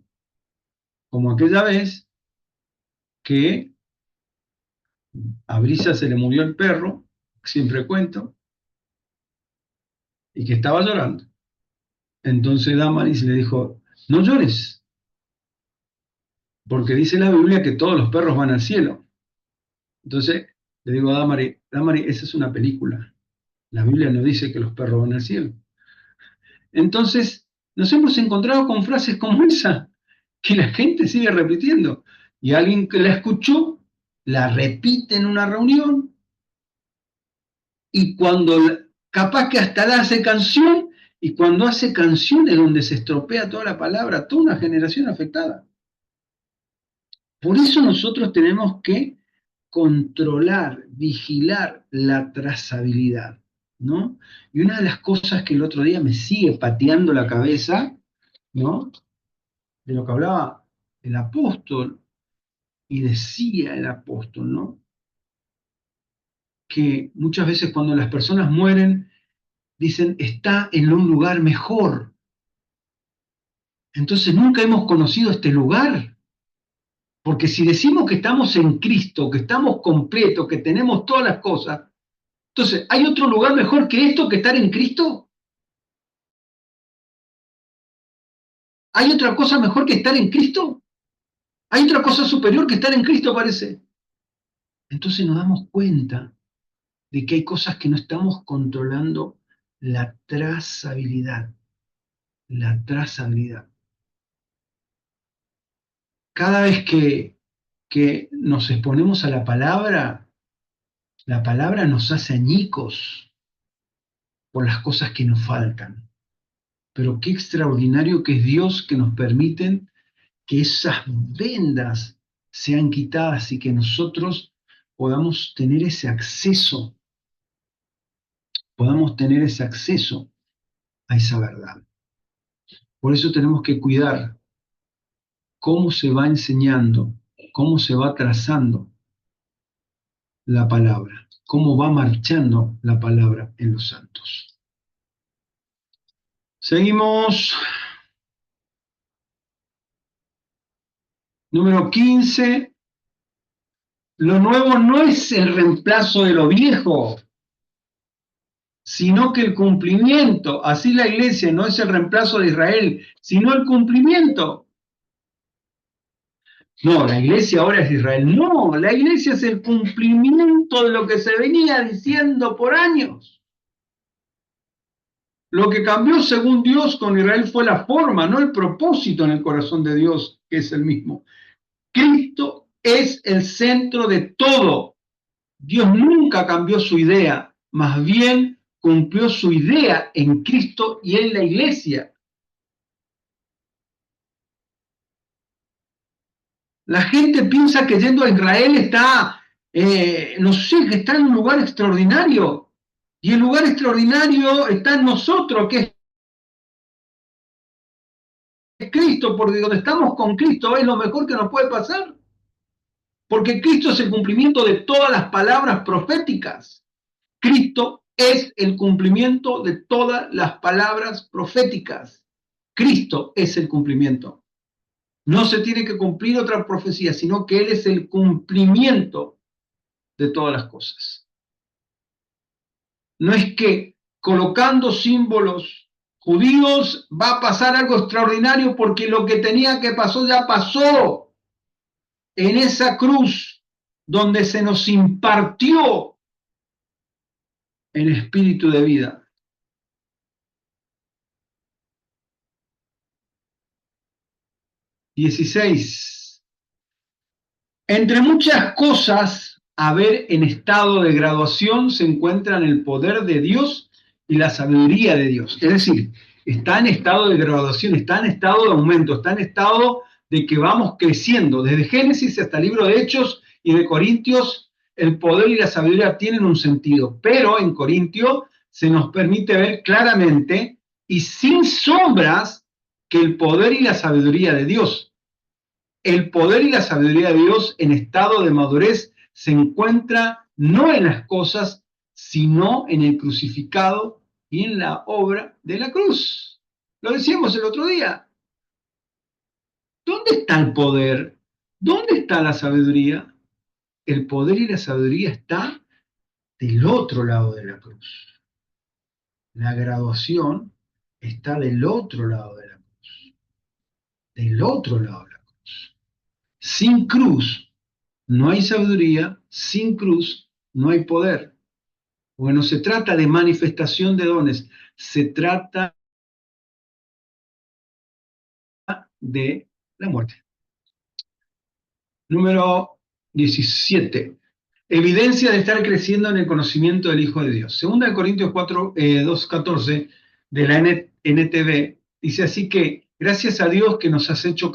[SPEAKER 1] Como aquella vez que A Brisa se le murió el perro, siempre cuento, y que estaba llorando. Entonces Damaris le dijo, no llores, porque dice la Biblia que todos los perros van al cielo. Entonces le digo a Damaris, Damaris, esa es una película. La Biblia no dice que los perros van al cielo. Entonces nos hemos encontrado con frases como esa, que la gente sigue repitiendo. Y alguien que la escuchó, la repite en una reunión, y cuando capaz que hasta la hace canción, y cuando hace canciones donde se estropea toda la palabra, toda una generación afectada. Por eso nosotros tenemos que controlar, vigilar la trazabilidad, ¿no? Y una de las cosas que el otro día me sigue pateando la cabeza, ¿no? De lo que hablaba el apóstol, y decía el apóstol, ¿no? Que muchas veces cuando las personas mueren, dicen, está en un lugar mejor. Entonces nunca hemos conocido este lugar. Porque si decimos que estamos en Cristo, que estamos completos, que tenemos todas las cosas, entonces, ¿hay otro lugar mejor que esto, que estar en Cristo? ¿Hay otra cosa mejor que estar en Cristo? ¿Hay otra cosa superior que estar en Cristo, parece? Entonces nos damos cuenta de que hay cosas que no estamos controlando la trazabilidad. La trazabilidad. Cada vez que nos exponemos a la palabra nos hace añicos por las cosas que nos faltan. Pero qué extraordinario que es Dios que nos permiten que esas vendas sean quitadas y que nosotros podamos tener ese acceso a esa verdad. Por eso tenemos que cuidar cómo se va enseñando, cómo se va trazando la palabra, cómo va marchando la palabra en los santos. Seguimos. Número 15. Lo nuevo no es el reemplazo de lo viejo, sino que el cumplimiento. Así la iglesia no es el reemplazo de Israel, sino el cumplimiento. No, la iglesia ahora es Israel. No, la iglesia es el cumplimiento de lo que se venía diciendo por años. Lo que cambió según Dios con Israel fue la forma, no el propósito en el corazón de Dios, que es el mismo. Cristo es el centro de todo. Dios nunca cambió su idea, más bien cumplió su idea en Cristo y en la iglesia. La gente piensa que yendo a Israel está, no sé, que está en un lugar extraordinario. Y el lugar extraordinario está en nosotros, que es Cristo, porque donde estamos con Cristo es lo mejor que nos puede pasar. Porque Cristo es el cumplimiento de todas las palabras proféticas. Cristo es el cumplimiento de todas las palabras proféticas. Cristo es el cumplimiento. No se tiene que cumplir otra profecía, sino que Él es el cumplimiento de todas las cosas. No es que colocando símbolos judíos va a pasar algo extraordinario porque lo que tenía que pasar ya pasó en esa cruz donde se nos impartió el espíritu de vida. XVI. Entre muchas cosas a ver en estado de graduación se encuentran el poder de Dios y la sabiduría de Dios. Es decir, está en estado de graduación, está en estado de aumento, está en estado de que vamos creciendo. Desde Génesis hasta el libro de Hechos y de Corintios, el poder y la sabiduría tienen un sentido, pero en Corintios se nos permite ver claramente y sin sombras que el poder y la sabiduría de Dios. El poder y la sabiduría de Dios en estado de madurez se encuentra no en las cosas, sino en el crucificado y en la obra de la cruz. Lo decíamos el otro día. ¿Dónde está el poder? ¿Dónde está la sabiduría? el poder y la sabiduría está del otro lado de la cruz. La graduación está del otro lado de la cruz. Del otro lado de la cruz. Sin cruz no hay sabiduría, sin cruz no hay poder. Porque no se trata de manifestación de dones, se trata de la muerte. Número 17. Evidencia de estar creciendo en el conocimiento del Hijo de Dios. Segunda de Corintios 2:14 de la NTV dice así que gracias a Dios que nos ha hecho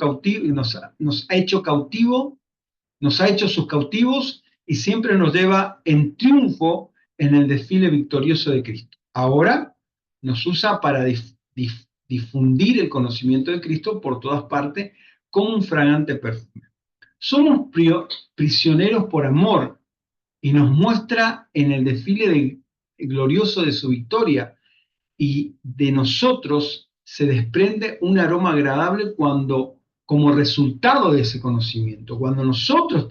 [SPEAKER 1] sus cautivos y siempre nos lleva en triunfo en el desfile victorioso de Cristo. Ahora nos usa para difundir el conocimiento de Cristo por todas partes como un fragante perfume. Somos prisioneros por amor y nos muestra en el desfile glorioso de su victoria, y de nosotros se desprende un aroma agradable como resultado de ese conocimiento. Cuando nosotros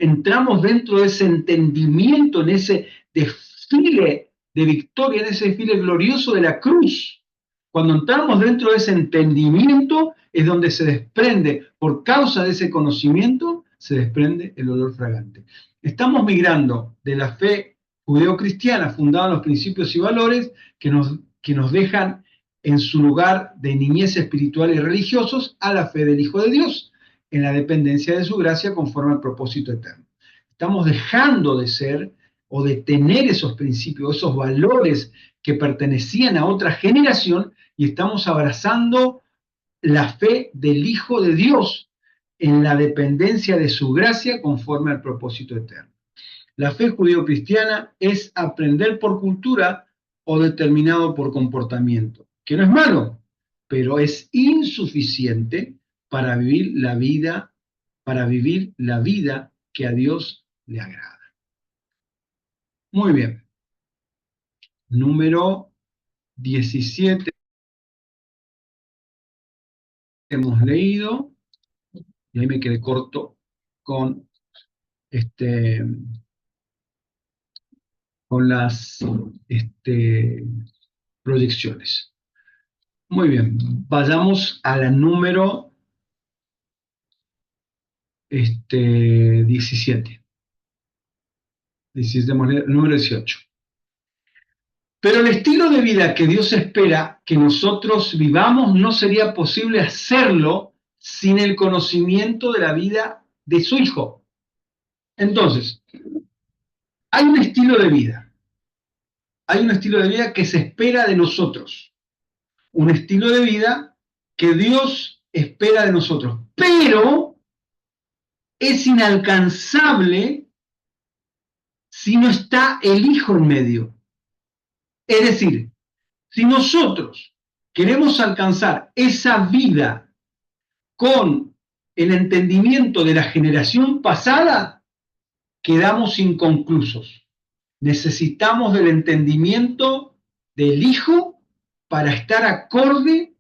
[SPEAKER 1] entramos dentro de ese entendimiento, en ese desfile de victoria, en ese desfile glorioso de la cruz, cuando entramos dentro de ese entendimiento es donde se desprende, por causa de ese conocimiento, se desprende el olor fragante. Estamos migrando de la fe judeocristiana fundada en los principios y valores que nos dejan en su lugar de niñez espiritual y religiosos a la fe del Hijo de Dios, en la dependencia de su gracia conforme al propósito eterno. Estamos dejando de ser o de tener esos principios, esos valores que pertenecían a otra generación, y estamos abrazando la fe del Hijo de Dios en la dependencia de su gracia conforme al propósito eterno. La fe judío-cristiana es aprender por cultura o determinado por comportamiento, que no es malo, pero es insuficiente para vivir la vida que a Dios le agrada. Muy bien. Número 17. Hemos leído, y ahí me quedé corto con las proyecciones. Muy bien, vayamos a la número 17. Número 18. Pero el estilo de vida que Dios espera que nosotros vivamos no sería posible hacerlo sin el conocimiento de la vida de su Hijo. Entonces, hay un estilo de vida. Hay un estilo de vida que se espera de nosotros. Un estilo de vida que Dios espera de nosotros. Pero es inalcanzable si no está el Hijo en medio. Es decir, si nosotros queremos alcanzar esa vida con el entendimiento de la generación pasada, quedamos inconclusos. Necesitamos del entendimiento del Hijo para estar acorde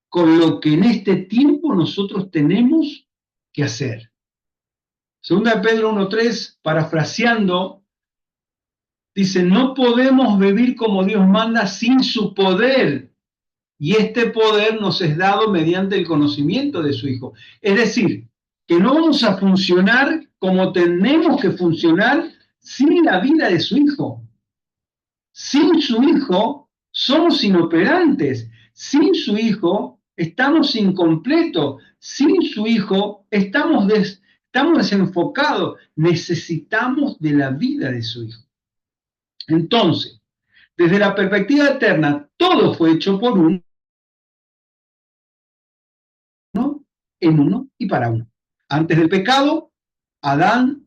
[SPEAKER 1] con lo que en este tiempo nosotros tenemos que hacer. Segunda de Pedro 1:3, parafraseando, dice, no podemos vivir como Dios manda sin su poder, y este poder nos es dado mediante el conocimiento de su Hijo. Es decir, que no vamos a funcionar como tenemos que funcionar sin la vida de su Hijo. Sin su Hijo somos inoperantes. Sin su Hijo estamos incompletos. Sin su Hijo estamos desenfocados. Necesitamos de la vida de su Hijo. Entonces, desde la perspectiva eterna, todo fue hecho por uno, en uno y para uno. Antes del pecado, Adán,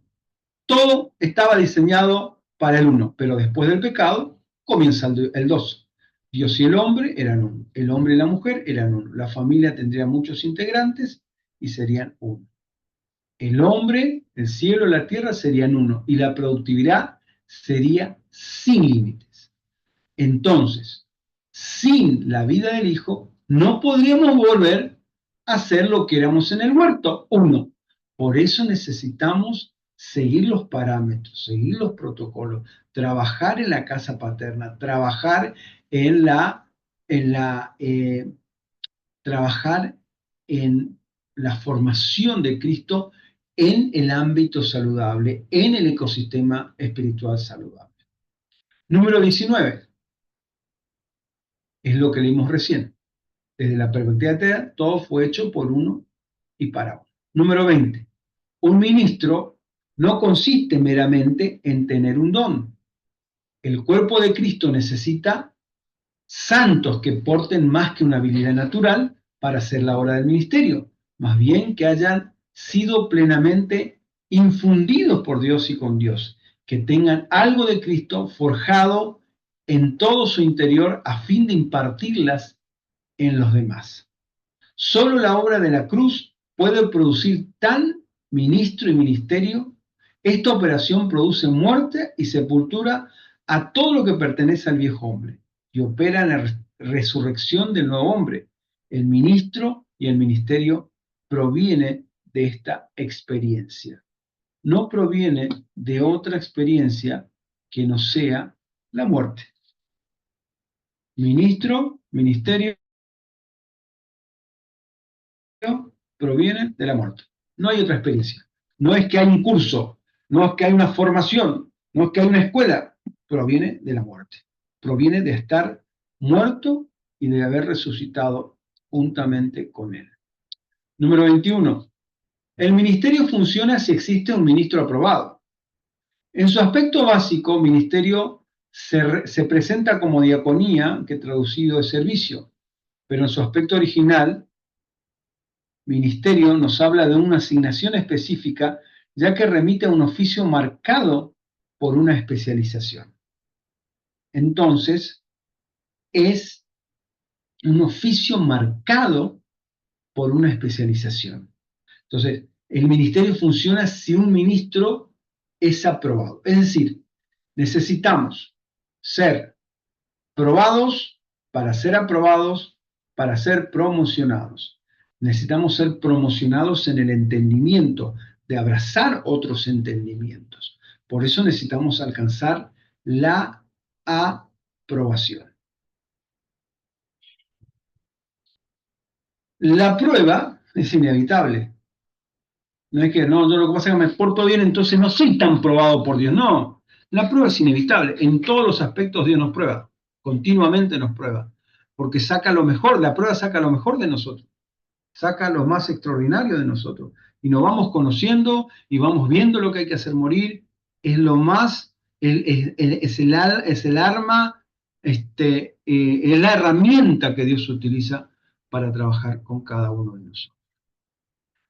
[SPEAKER 1] todo estaba diseñado para el uno, pero después del pecado comienza el dos. Dios y el hombre eran uno, el hombre y la mujer eran uno, la familia tendría muchos integrantes y serían uno. El hombre, el cielo y la tierra serían uno, y la productividad sería sin límites. Entonces, sin la vida del Hijo, no podríamos volver a ser lo que éramos en el huerto, uno. Por eso necesitamos seguir los parámetros, seguir los protocolos, trabajar en la casa paterna, trabajar en trabajar en la formación de Cristo en el ámbito saludable, en el ecosistema espiritual saludable. Número 19, es lo que leímos recién. Desde la perspectiva atea, todo fue hecho por uno y para uno. Número 20, un ministro no consiste meramente en tener un don. El cuerpo de Cristo necesita santos que porten más que una habilidad natural para hacer la obra del ministerio, más bien que hayan sido plenamente infundidos por Dios y con Dios, que tengan algo de Cristo forjado en todo su interior a fin de impartirlas en los demás. Solo la obra de la cruz puede producir tal ministro y ministerio. Esta operación produce muerte y sepultura a todo lo que pertenece al viejo hombre y opera en la resurrección del nuevo hombre. El ministro y el ministerio proviene de esta experiencia. No proviene de otra experiencia que no sea la muerte. Ministro, ministerio, proviene de la muerte. No hay otra experiencia. No es que hay un curso, no es que hay una formación, no es que hay una escuela. Proviene de la muerte. Proviene de estar muerto y de haber resucitado juntamente con él. Número 21. El ministerio funciona si existe un ministro aprobado. En su aspecto básico, ministerio se presenta como diaconía, que traducido es servicio, pero en su aspecto original, ministerio nos habla de una asignación específica, ya que remite a un oficio marcado por una especialización. Entonces, es un oficio marcado por una especialización. Entonces, el ministerio funciona si un ministro es aprobado. Es decir, necesitamos ser probados para ser aprobados, para ser promocionados. Necesitamos ser promocionados en el entendimiento, de abrazar otros entendimientos. Por eso necesitamos alcanzar la aprobación. La prueba es inevitable. No es que, no, lo que pasa es que me porto bien, entonces no soy tan probado por Dios. No, la prueba es inevitable. En todos los aspectos Dios nos prueba, continuamente nos prueba, porque saca lo mejor, la prueba saca lo mejor de nosotros, saca lo más extraordinario de nosotros. Y nos vamos conociendo y vamos viendo lo que hay que hacer morir. Es lo más, es el arma, es la herramienta que Dios utiliza para trabajar con cada uno de nosotros.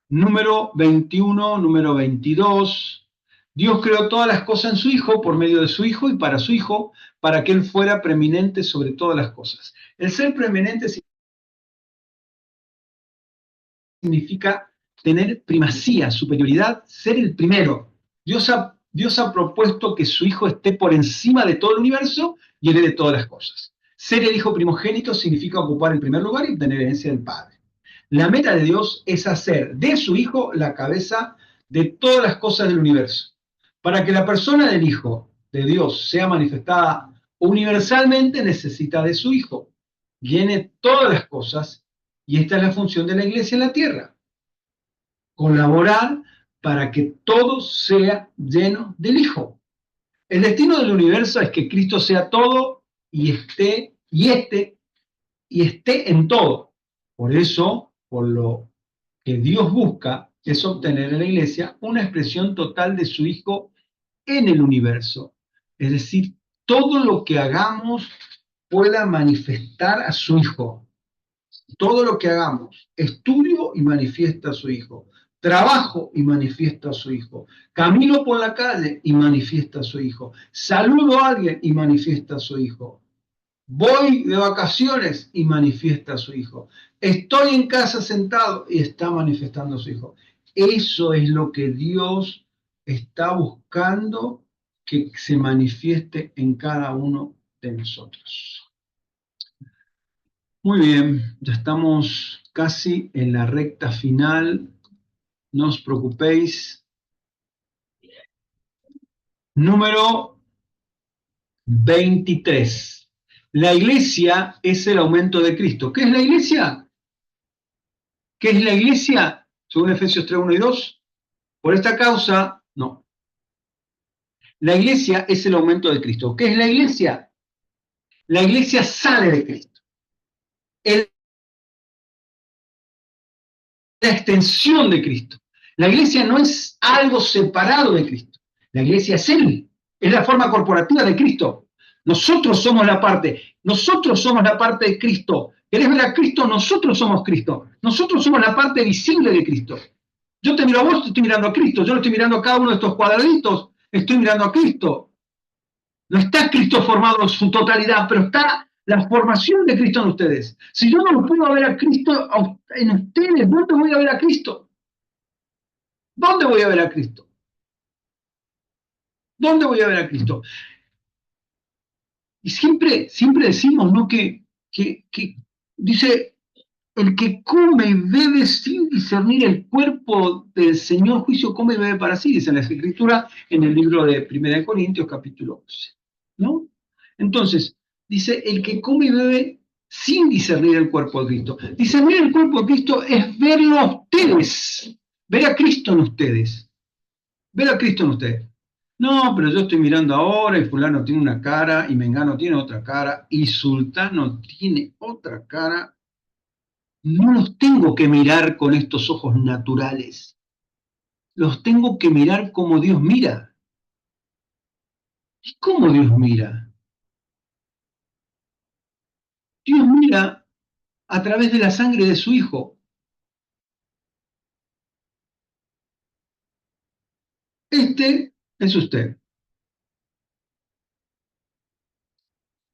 [SPEAKER 1] Número 21, número 22. Dios creó todas las cosas en su Hijo, por medio de su Hijo y para su Hijo, para que Él fuera preeminente sobre todas las cosas. El ser preeminente significa tener primacía, superioridad, ser el primero. Dios ha propuesto que su Hijo esté por encima de todo el universo y herede todas las cosas. Ser el Hijo primogénito significa ocupar el primer lugar y obtener herencia del Padre. La meta de Dios es hacer de su Hijo la cabeza de todas las cosas del universo. Para que la persona del Hijo de Dios sea manifestada universalmente, necesita de su Hijo. Llene todas las cosas, y esta es la función de la iglesia en la tierra. Colaborar para que todo sea lleno del Hijo. El destino del universo es que Cristo sea todo y esté en todo. Por eso, por lo que Dios busca, es obtener en la iglesia una expresión total de su Hijo en el universo. Es decir, todo lo que hagamos pueda manifestar a su Hijo. Todo lo que hagamos, estudio y manifiesta a su Hijo. Trabajo y manifiesta a su Hijo. Camino por la calle y manifiesta a su Hijo. Saludo a alguien y manifiesta a su Hijo. Voy de vacaciones y manifiesta a su Hijo. Estoy en casa sentado y está manifestando a su Hijo. Eso es lo que Dios está buscando que se manifieste en cada uno de nosotros. Muy bien, ya estamos casi en la recta final. No os preocupéis. Número 23. La iglesia es el aumento de Cristo. ¿Qué es la iglesia? ¿Qué es la iglesia? Según Efesios 3, 1 y 2. Por esta causa, no. La iglesia es el aumento de Cristo. ¿Qué es la iglesia? La iglesia sale de Cristo. Es la extensión de Cristo. La iglesia no es algo separado de Cristo. La iglesia es Él. Es la forma corporativa de Cristo. Nosotros somos la parte de Cristo. ¿Querés ver a Cristo? Nosotros somos Cristo. Nosotros somos la parte visible de Cristo. Yo te miro a vos, te estoy mirando a Cristo. Yo lo estoy mirando a cada uno de estos cuadraditos. Estoy mirando a Cristo. No está Cristo formado en su totalidad, pero está la formación de Cristo en ustedes. Si yo no lo puedo ver a Cristo en ustedes, ¿dónde voy a ver a Cristo? ¿Dónde voy a ver a Cristo? ¿Dónde voy a ver a Cristo? Y siempre decimos, ¿no? Que dice, el que come y bebe sin discernir el cuerpo del Señor, juicio come y bebe para sí, dice en la Escritura, en el libro de 1 Corintios, capítulo 11. ¿No? Entonces, dice, el que come y bebe sin discernir el cuerpo de Cristo. Discernir el cuerpo de Cristo es verlo a ustedes, ver a Cristo en ustedes, ver a Cristo en ustedes. No, pero yo estoy mirando ahora y fulano tiene una cara y Mengano tiene otra cara y Sultano tiene otra cara. No los tengo que mirar con estos ojos naturales. Los tengo que mirar como Dios mira. ¿Y cómo Dios mira? Dios mira a través de la sangre de su Hijo. Este es usted.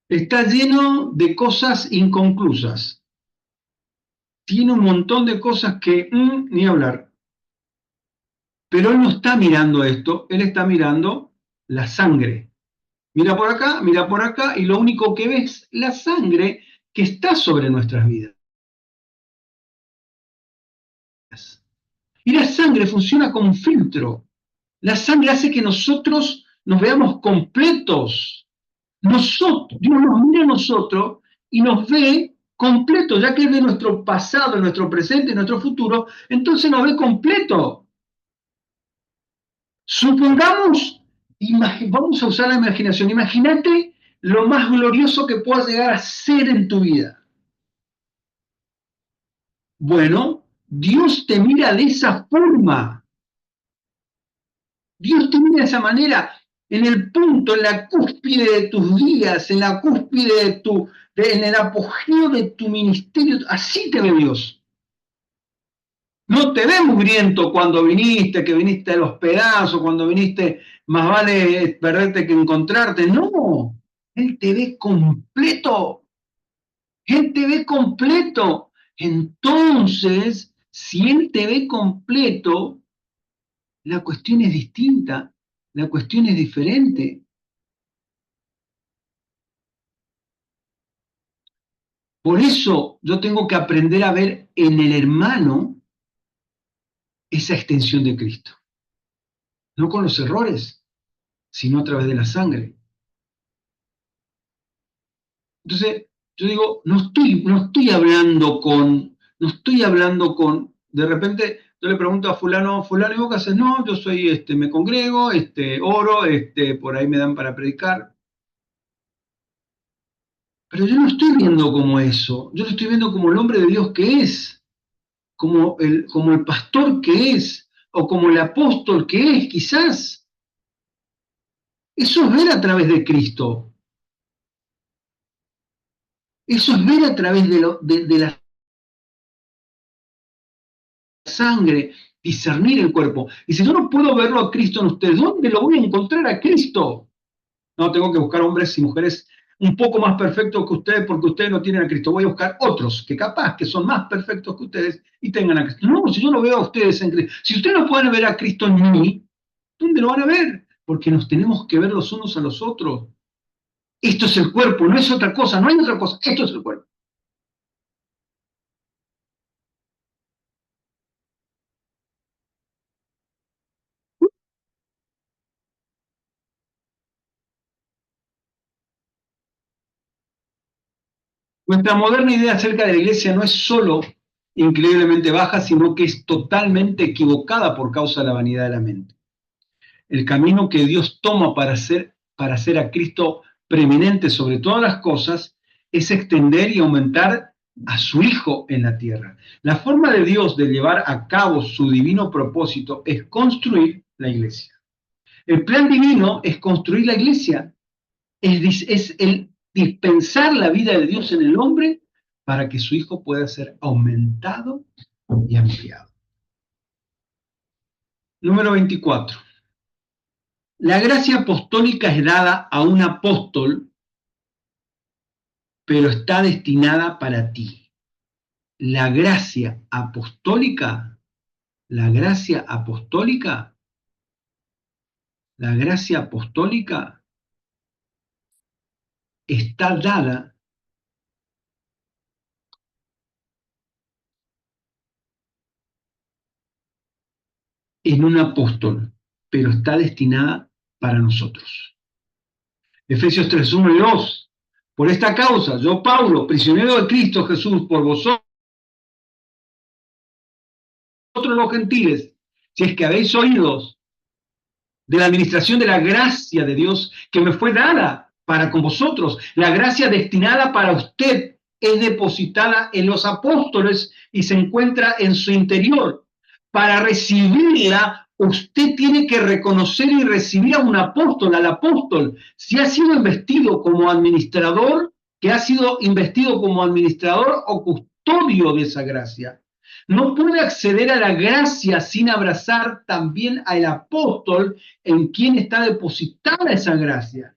[SPEAKER 1] Está lleno de cosas inconclusas. Tiene un montón de cosas que ni hablar. Pero él no está mirando esto, él está mirando la sangre. Mira por acá, y lo único que ve es la sangre que está sobre nuestras vidas. Y la sangre funciona como un filtro. La sangre hace que nosotros nos veamos completos. Dios nos mira a nosotros y nos ve completos, ya que Él ve nuestro pasado, nuestro presente, nuestro futuro, entonces nos ve completo. Supongamos, vamos a usar la imaginación, imagínate lo más glorioso que puedas llegar a ser en tu vida. Bueno, Dios te mira de esa forma. Dios te mira de esa manera, en el punto, en la cúspide de tus días, en la cúspide en el apogeo de tu ministerio. Así te ve Dios. No te ve mugriento cuando viniste, que viniste a los pedazos, cuando viniste, más vale perderte que encontrarte. No, Él te ve completo. Él te ve completo. Entonces, si Él te ve completo, la cuestión es distinta, la cuestión es diferente. Por eso yo tengo que aprender a ver en el hermano esa extensión de Cristo. No con los errores, sino a través de la sangre. Entonces, yo digo, no estoy hablando con, de repente yo le pregunto a fulano, ¿y vos qué haces? No, yo soy, me congrego, oro, por ahí me dan para predicar. Pero yo no estoy viendo como eso, yo lo estoy viendo como el hombre de Dios que es, como el pastor que es, o como el apóstol que es, quizás. Eso es ver a través de Cristo. Eso es ver a través de la sangre, discernir el cuerpo. Y si yo no puedo verlo a Cristo en ustedes, ¿dónde lo voy a encontrar a Cristo? No, tengo que buscar hombres y mujeres un poco más perfectos que ustedes porque ustedes no tienen a Cristo. Voy a buscar otros que capaz que son más perfectos que ustedes y tengan a Cristo. No, si yo no veo a ustedes en Cristo, si ustedes no pueden ver a Cristo en mí, ¿dónde lo van a ver? Porque nos tenemos que ver los unos a los otros. Esto es el cuerpo, no es otra cosa, no hay otra cosa, esto es el cuerpo. Nuestra moderna idea acerca de la iglesia no es solo increíblemente baja, sino que es totalmente equivocada por causa de la vanidad de la mente. El camino que Dios toma para hacer a Cristo preeminente sobre todas las cosas es extender y aumentar a su Hijo en la tierra. La forma de Dios de llevar a cabo su divino propósito es construir la iglesia. El plan divino es construir la iglesia, es el dispensar la vida de Dios en el hombre para que su Hijo pueda ser aumentado y ampliado. Número 24. La gracia apostólica es dada a un apóstol, pero está destinada para ti. La gracia apostólica, la gracia apostólica, la gracia apostólica está dada en un apóstol, pero está destinada para nosotros. Efesios 3, 1 y 2. Por esta causa, yo, Pablo, prisionero de Cristo Jesús, por vosotros los gentiles, si es que habéis oído de la administración de la gracia de Dios que me fue dada para con vosotros, la gracia destinada para usted es depositada en los apóstoles y se encuentra en su interior. Para recibirla, usted tiene que reconocer y recibir a un apóstol, al apóstol. Si ha sido investido como administrador, que ha sido investido como administrador o custodio de esa gracia. No puede acceder a la gracia sin abrazar también al apóstol en quien está depositada esa gracia.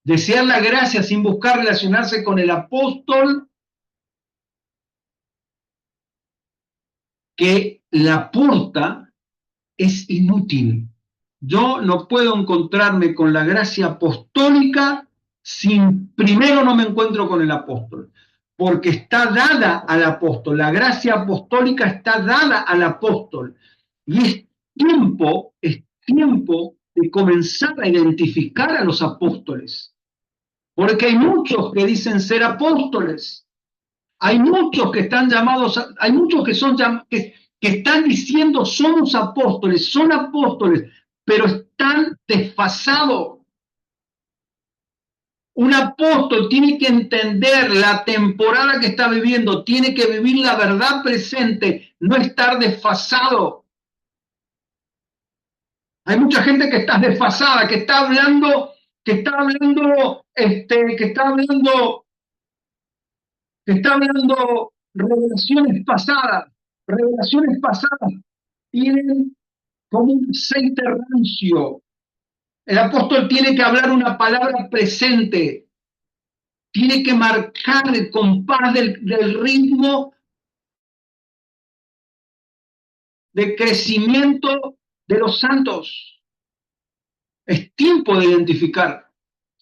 [SPEAKER 1] Desear la gracia sin buscar relacionarse con el apóstol que la aporta es inútil. Yo no puedo encontrarme con la gracia apostólica sin primero no me encuentro con el apóstol, porque está dada al apóstol. La gracia apostólica está dada al apóstol. Y es tiempo de comenzar a identificar a los apóstoles, porque hay muchos que dicen ser apóstoles. Hay muchos que están llamados, hay muchos que son que están diciendo somos apóstoles, son apóstoles, pero están desfasados. Un apóstol tiene que entender la temporada que está viviendo, tiene que vivir la verdad presente, no estar desfasado. Hay mucha gente que está desfasada, que está hablando revelaciones pasadas, tienen como un aceite rancio. El apóstol tiene que hablar una palabra presente, tiene que marcar el compás del ritmo de crecimiento de los santos. Es tiempo de identificar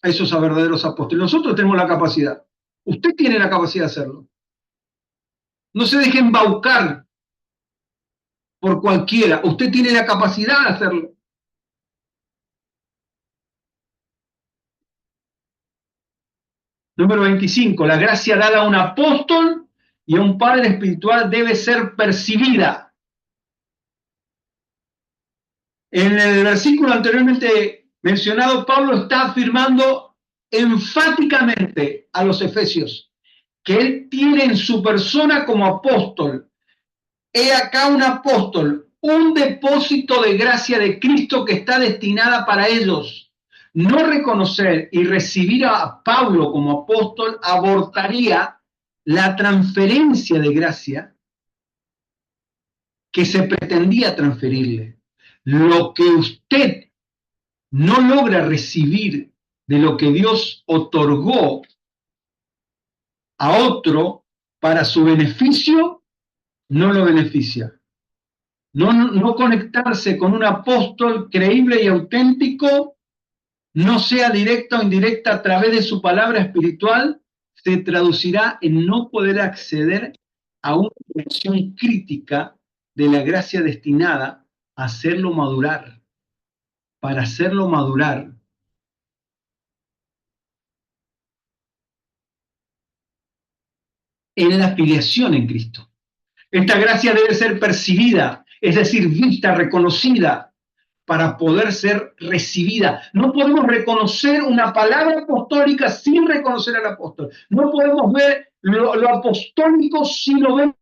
[SPEAKER 1] a esos verdaderos apóstoles. Nosotros tenemos la capacidad. Usted tiene la capacidad de hacerlo. No se deje embaucar por cualquiera. Usted tiene la capacidad de hacerlo. Número 25. La gracia dada a un apóstol y a un padre espiritual debe ser percibida. En el versículo anteriormente mencionado, Pablo está afirmando enfáticamente a los efesios que él tiene en su persona como apóstol. He acá un apóstol, un depósito de gracia de Cristo que está destinada para ellos. No reconocer y recibir a Pablo como apóstol abortaría la transferencia de gracia que se pretendía transferirle. Lo que usted no logra recibir de lo que Dios otorgó a otro para su beneficio, no lo beneficia. No conectarse con un apóstol creíble y auténtico, no sea directa o indirecta a través de su palabra espiritual, se traducirá en no poder acceder a una dimensión crítica de la gracia destinada a hacerlo madurar. Para hacerlo madurar, en la filiación en Cristo. Esta gracia debe ser percibida, es decir, vista, reconocida, para poder ser recibida. No podemos reconocer una palabra apostólica sin reconocer al apóstol. No podemos ver lo apostólico si lo vemos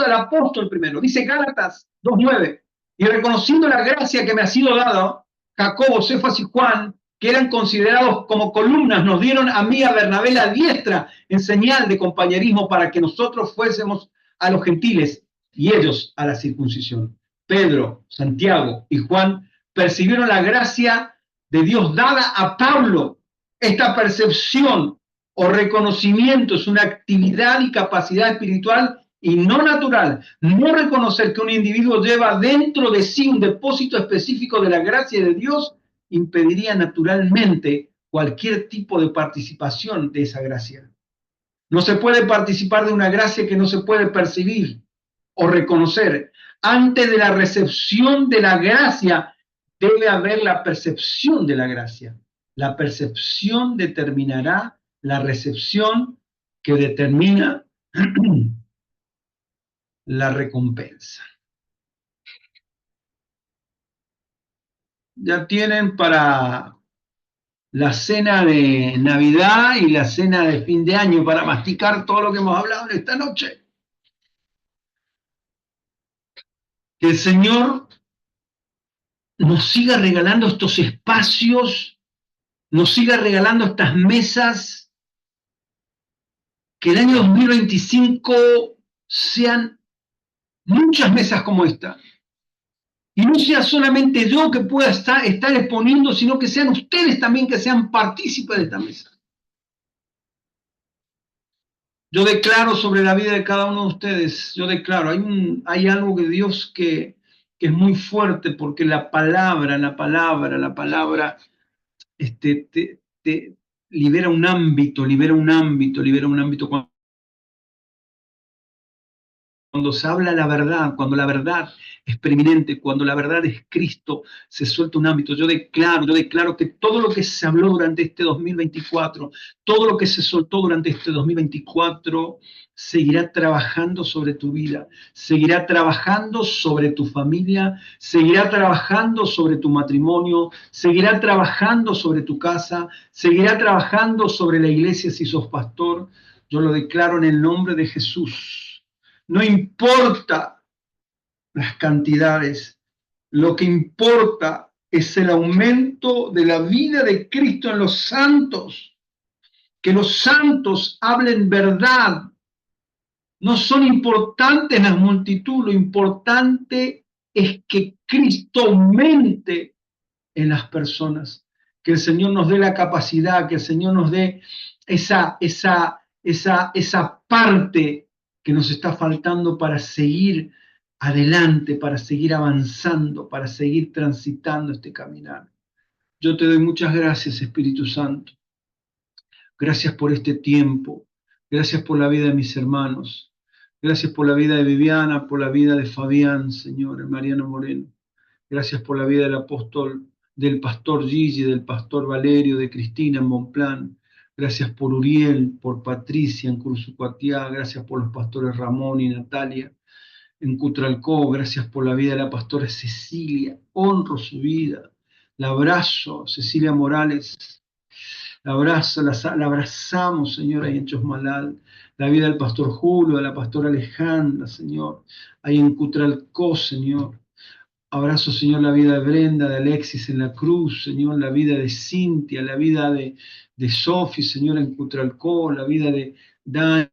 [SPEAKER 1] al apóstol primero. Dice Gálatas 2:9. Y reconociendo la gracia que me ha sido dada, Jacobo, Cefas y Juan, que eran considerados como columnas, nos dieron a mí, a Bernabé, la diestra en señal de compañerismo para que nosotros fuésemos a los gentiles y ellos a la circuncisión. Pedro, Santiago y Juan percibieron la gracia de Dios dada a Pablo. Esta percepción o reconocimiento es una actividad y capacidad espiritual y no natural. No reconocer que un individuo lleva dentro de sí un depósito específico de la gracia de Dios impediría naturalmente cualquier tipo de participación de esa gracia. No se puede participar de una gracia que no se puede percibir o reconocer. Antes de la recepción de la gracia debe haber la percepción de la gracia. La percepción determinará la recepción, que determina la recompensa. Ya tienen para la cena de Navidad y la cena de fin de año para masticar todo lo que hemos hablado en esta noche. Que el Señor nos siga regalando estos espacios, nos siga regalando estas mesas, que el año 2025 sean muchas mesas como esta. Y no sea solamente yo que pueda estar exponiendo, sino que sean ustedes también que sean partícipes de esta mesa. Yo declaro sobre la vida de cada uno de ustedes, yo declaro, hay algo de Dios que es muy fuerte, porque la palabra te libera un ámbito. Cuando se habla la verdad, cuando la verdad es preeminente, cuando la verdad es Cristo, se suelta un ámbito. Yo declaro que todo lo que se habló durante este 2024, todo lo que se soltó durante este 2024, seguirá trabajando sobre tu vida, seguirá trabajando sobre tu familia, seguirá trabajando sobre tu matrimonio, seguirá trabajando sobre tu casa, seguirá trabajando sobre la iglesia si sos pastor. Yo lo declaro en el nombre de Jesús. No importa las cantidades, lo que importa es el aumento de la vida de Cristo en los santos. Que los santos hablen verdad. No son importantes las multitudes, lo importante es que Cristo aumente en las personas. Que el Señor nos dé la capacidad, que el Señor nos dé esa parte que nos está faltando para seguir adelante, para seguir avanzando, para seguir transitando este caminar. Yo te doy muchas gracias, Espíritu Santo. Gracias por este tiempo. Gracias por la vida de mis hermanos. Gracias por la vida de Viviana, por la vida de Fabián, Señor, Mariano Moreno. Gracias por la vida del pastor Gigi, del pastor Valerio, de Cristina en Bonplan. Gracias por Uriel, por Patricia en Cursucuatiá. Gracias por los pastores Ramón y Natalia en Cutralcó. Gracias por la vida de la pastora Cecilia. Honro su vida. La abrazo, Cecilia Morales. La abrazamos, Señor, ahí en Chosmalal. La vida del pastor Julio, de la pastora Alejandra, Señor, ahí en Cutralcó, Señor. Abrazo, Señor, la vida de Brenda, de Alexis en la cruz, Señor, la vida de Cintia, la vida de Sofi, Señor, en Cutralcó, la vida de Dani,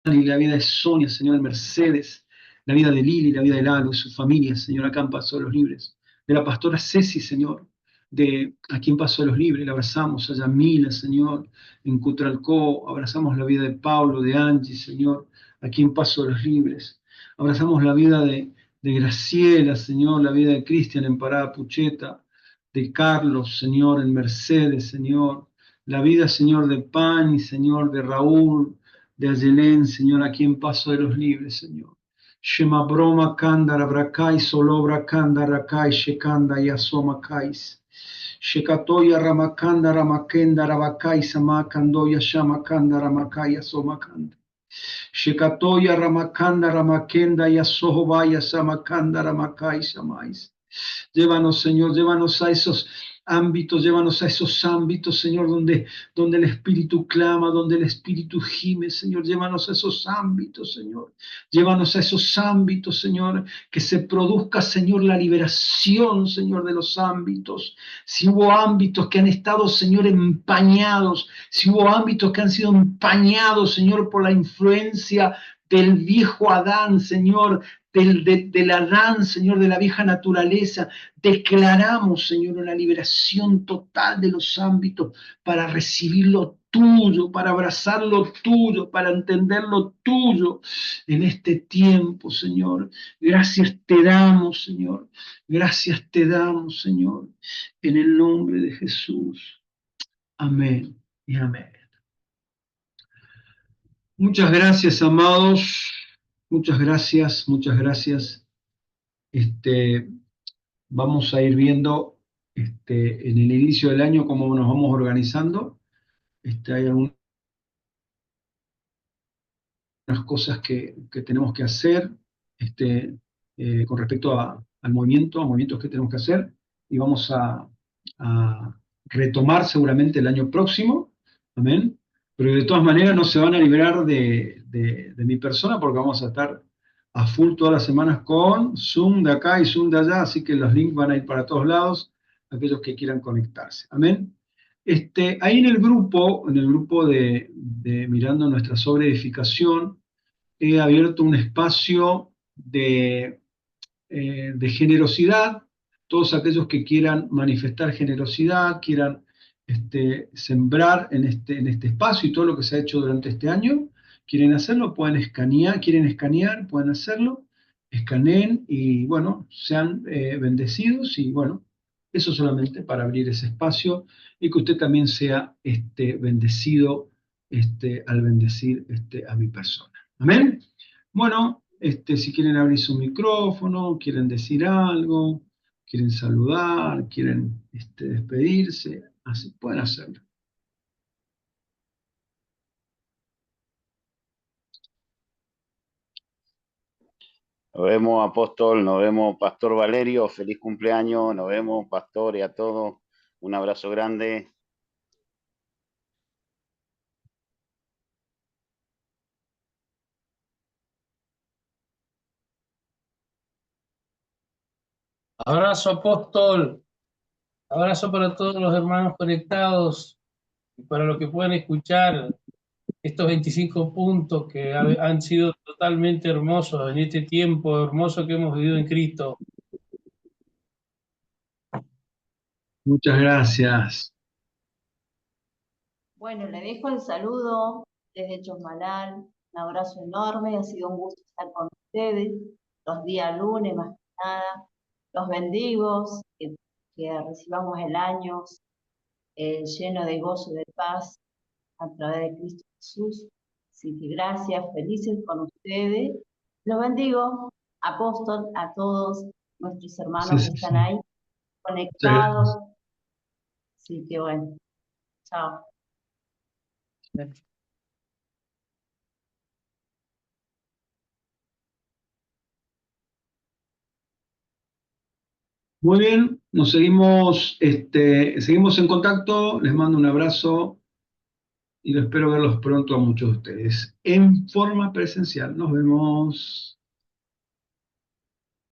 [SPEAKER 1] la vida de Sonia, Señor, en Mercedes, la vida de Lili, la vida de Lalo, de su familia, Señor, acá en Paso de los Libres, de la pastora Ceci, Señor, de aquí en Paso de los Libres, la abrazamos a Yamila, Señor, en Cutralcó, abrazamos la vida de Pablo, de Angie, Señor, aquí en Paso de los Libres. Abrazamos la vida de Graciela, Señor, la vida de Cristian en Parada Pucheta, de Carlos, Señor, en Mercedes, Señor, la vida, Señor, de Pani, Señor, de Raúl, de Ayelén, Señor, aquí en Paso de los Libres, Señor. Shema broma kanda rabrakai, solobra kanda rakai, shekanda y asoma kais. Shekatoya Ramakanda Ramakenda Rabakai Samakandoya Shamakanda Ramakaya Somakanda. Shekatoya Ramakanda Ramakenda Yasohovaya Samakanda Ramakai Samais. Llévanos, Señor, llévanos a esos ámbitos, llévanos a esos ámbitos, Señor, donde el Espíritu clama, donde el Espíritu gime, Señor. Llévanos a esos ámbitos, Señor. Llévanos a esos ámbitos, Señor, que se produzca, Señor, la liberación, Señor, de los ámbitos. Si hubo ámbitos que han estado, Señor, empañados, si hubo ámbitos que han sido empañados, Señor, por la influencia del viejo Adán, Señor, del Adán, Señor, de la vieja naturaleza, declaramos, Señor, una liberación total de los ámbitos para recibir lo tuyo, para abrazar lo tuyo, para entender lo tuyo en este tiempo, Señor. Gracias te damos, Señor. Gracias te damos, Señor, en el nombre de Jesús. Amén y amén. Muchas gracias, amados. Muchas gracias, muchas gracias. Vamos a ir viendo en el inicio del año cómo nos vamos organizando. Hay algunas cosas que tenemos que hacer con respecto al movimiento, a movimientos que tenemos que hacer, y vamos a retomar seguramente el año próximo. Amén. Pero de todas maneras no se van a liberar de mi persona, porque vamos a estar a full todas las semanas con Zoom de acá y Zoom de allá, así que los links van a ir para todos lados, aquellos que quieran conectarse. Amén. Ahí en el grupo de Mirando Nuestra Sobreedificación, he abierto un espacio de generosidad. Todos aquellos que quieran manifestar generosidad, quieran sembrar en este espacio y todo lo que se ha hecho durante este año, quieren hacerlo, quieren escanear, pueden hacerlo, escaneen y bueno, sean bendecidos y bueno, eso solamente para abrir ese espacio y que usted también sea bendecido al bendecir a mi persona. Amén. Bueno, si quieren abrir su micrófono, quieren decir algo, quieren saludar, quieren despedirse, así pueden hacerlo.
[SPEAKER 2] Nos vemos, apóstol, nos vemos, pastor Valerio, feliz cumpleaños, nos vemos, pastor, y a todos, un abrazo grande.
[SPEAKER 3] Abrazo, apóstol. Abrazo para todos los hermanos conectados y para los que puedan escuchar estos 25 puntos que han sido totalmente hermosos en este tiempo hermoso que hemos vivido en Cristo.
[SPEAKER 1] Muchas gracias.
[SPEAKER 4] Bueno, le dejo el saludo desde Chosmalal, un abrazo enorme, ha sido un gusto estar con ustedes los días lunes, más que nada. Los bendigo, que recibamos el año lleno de gozo y de paz a través de Cristo Jesús. Así que gracias, felices con ustedes. Los bendigo, apóstol, a todos nuestros hermanos que están ahí conectados. Así que bueno, chao.
[SPEAKER 1] Muy bien, nos seguimos en contacto, les mando un abrazo y espero verlos pronto a muchos de ustedes en forma presencial. Nos vemos.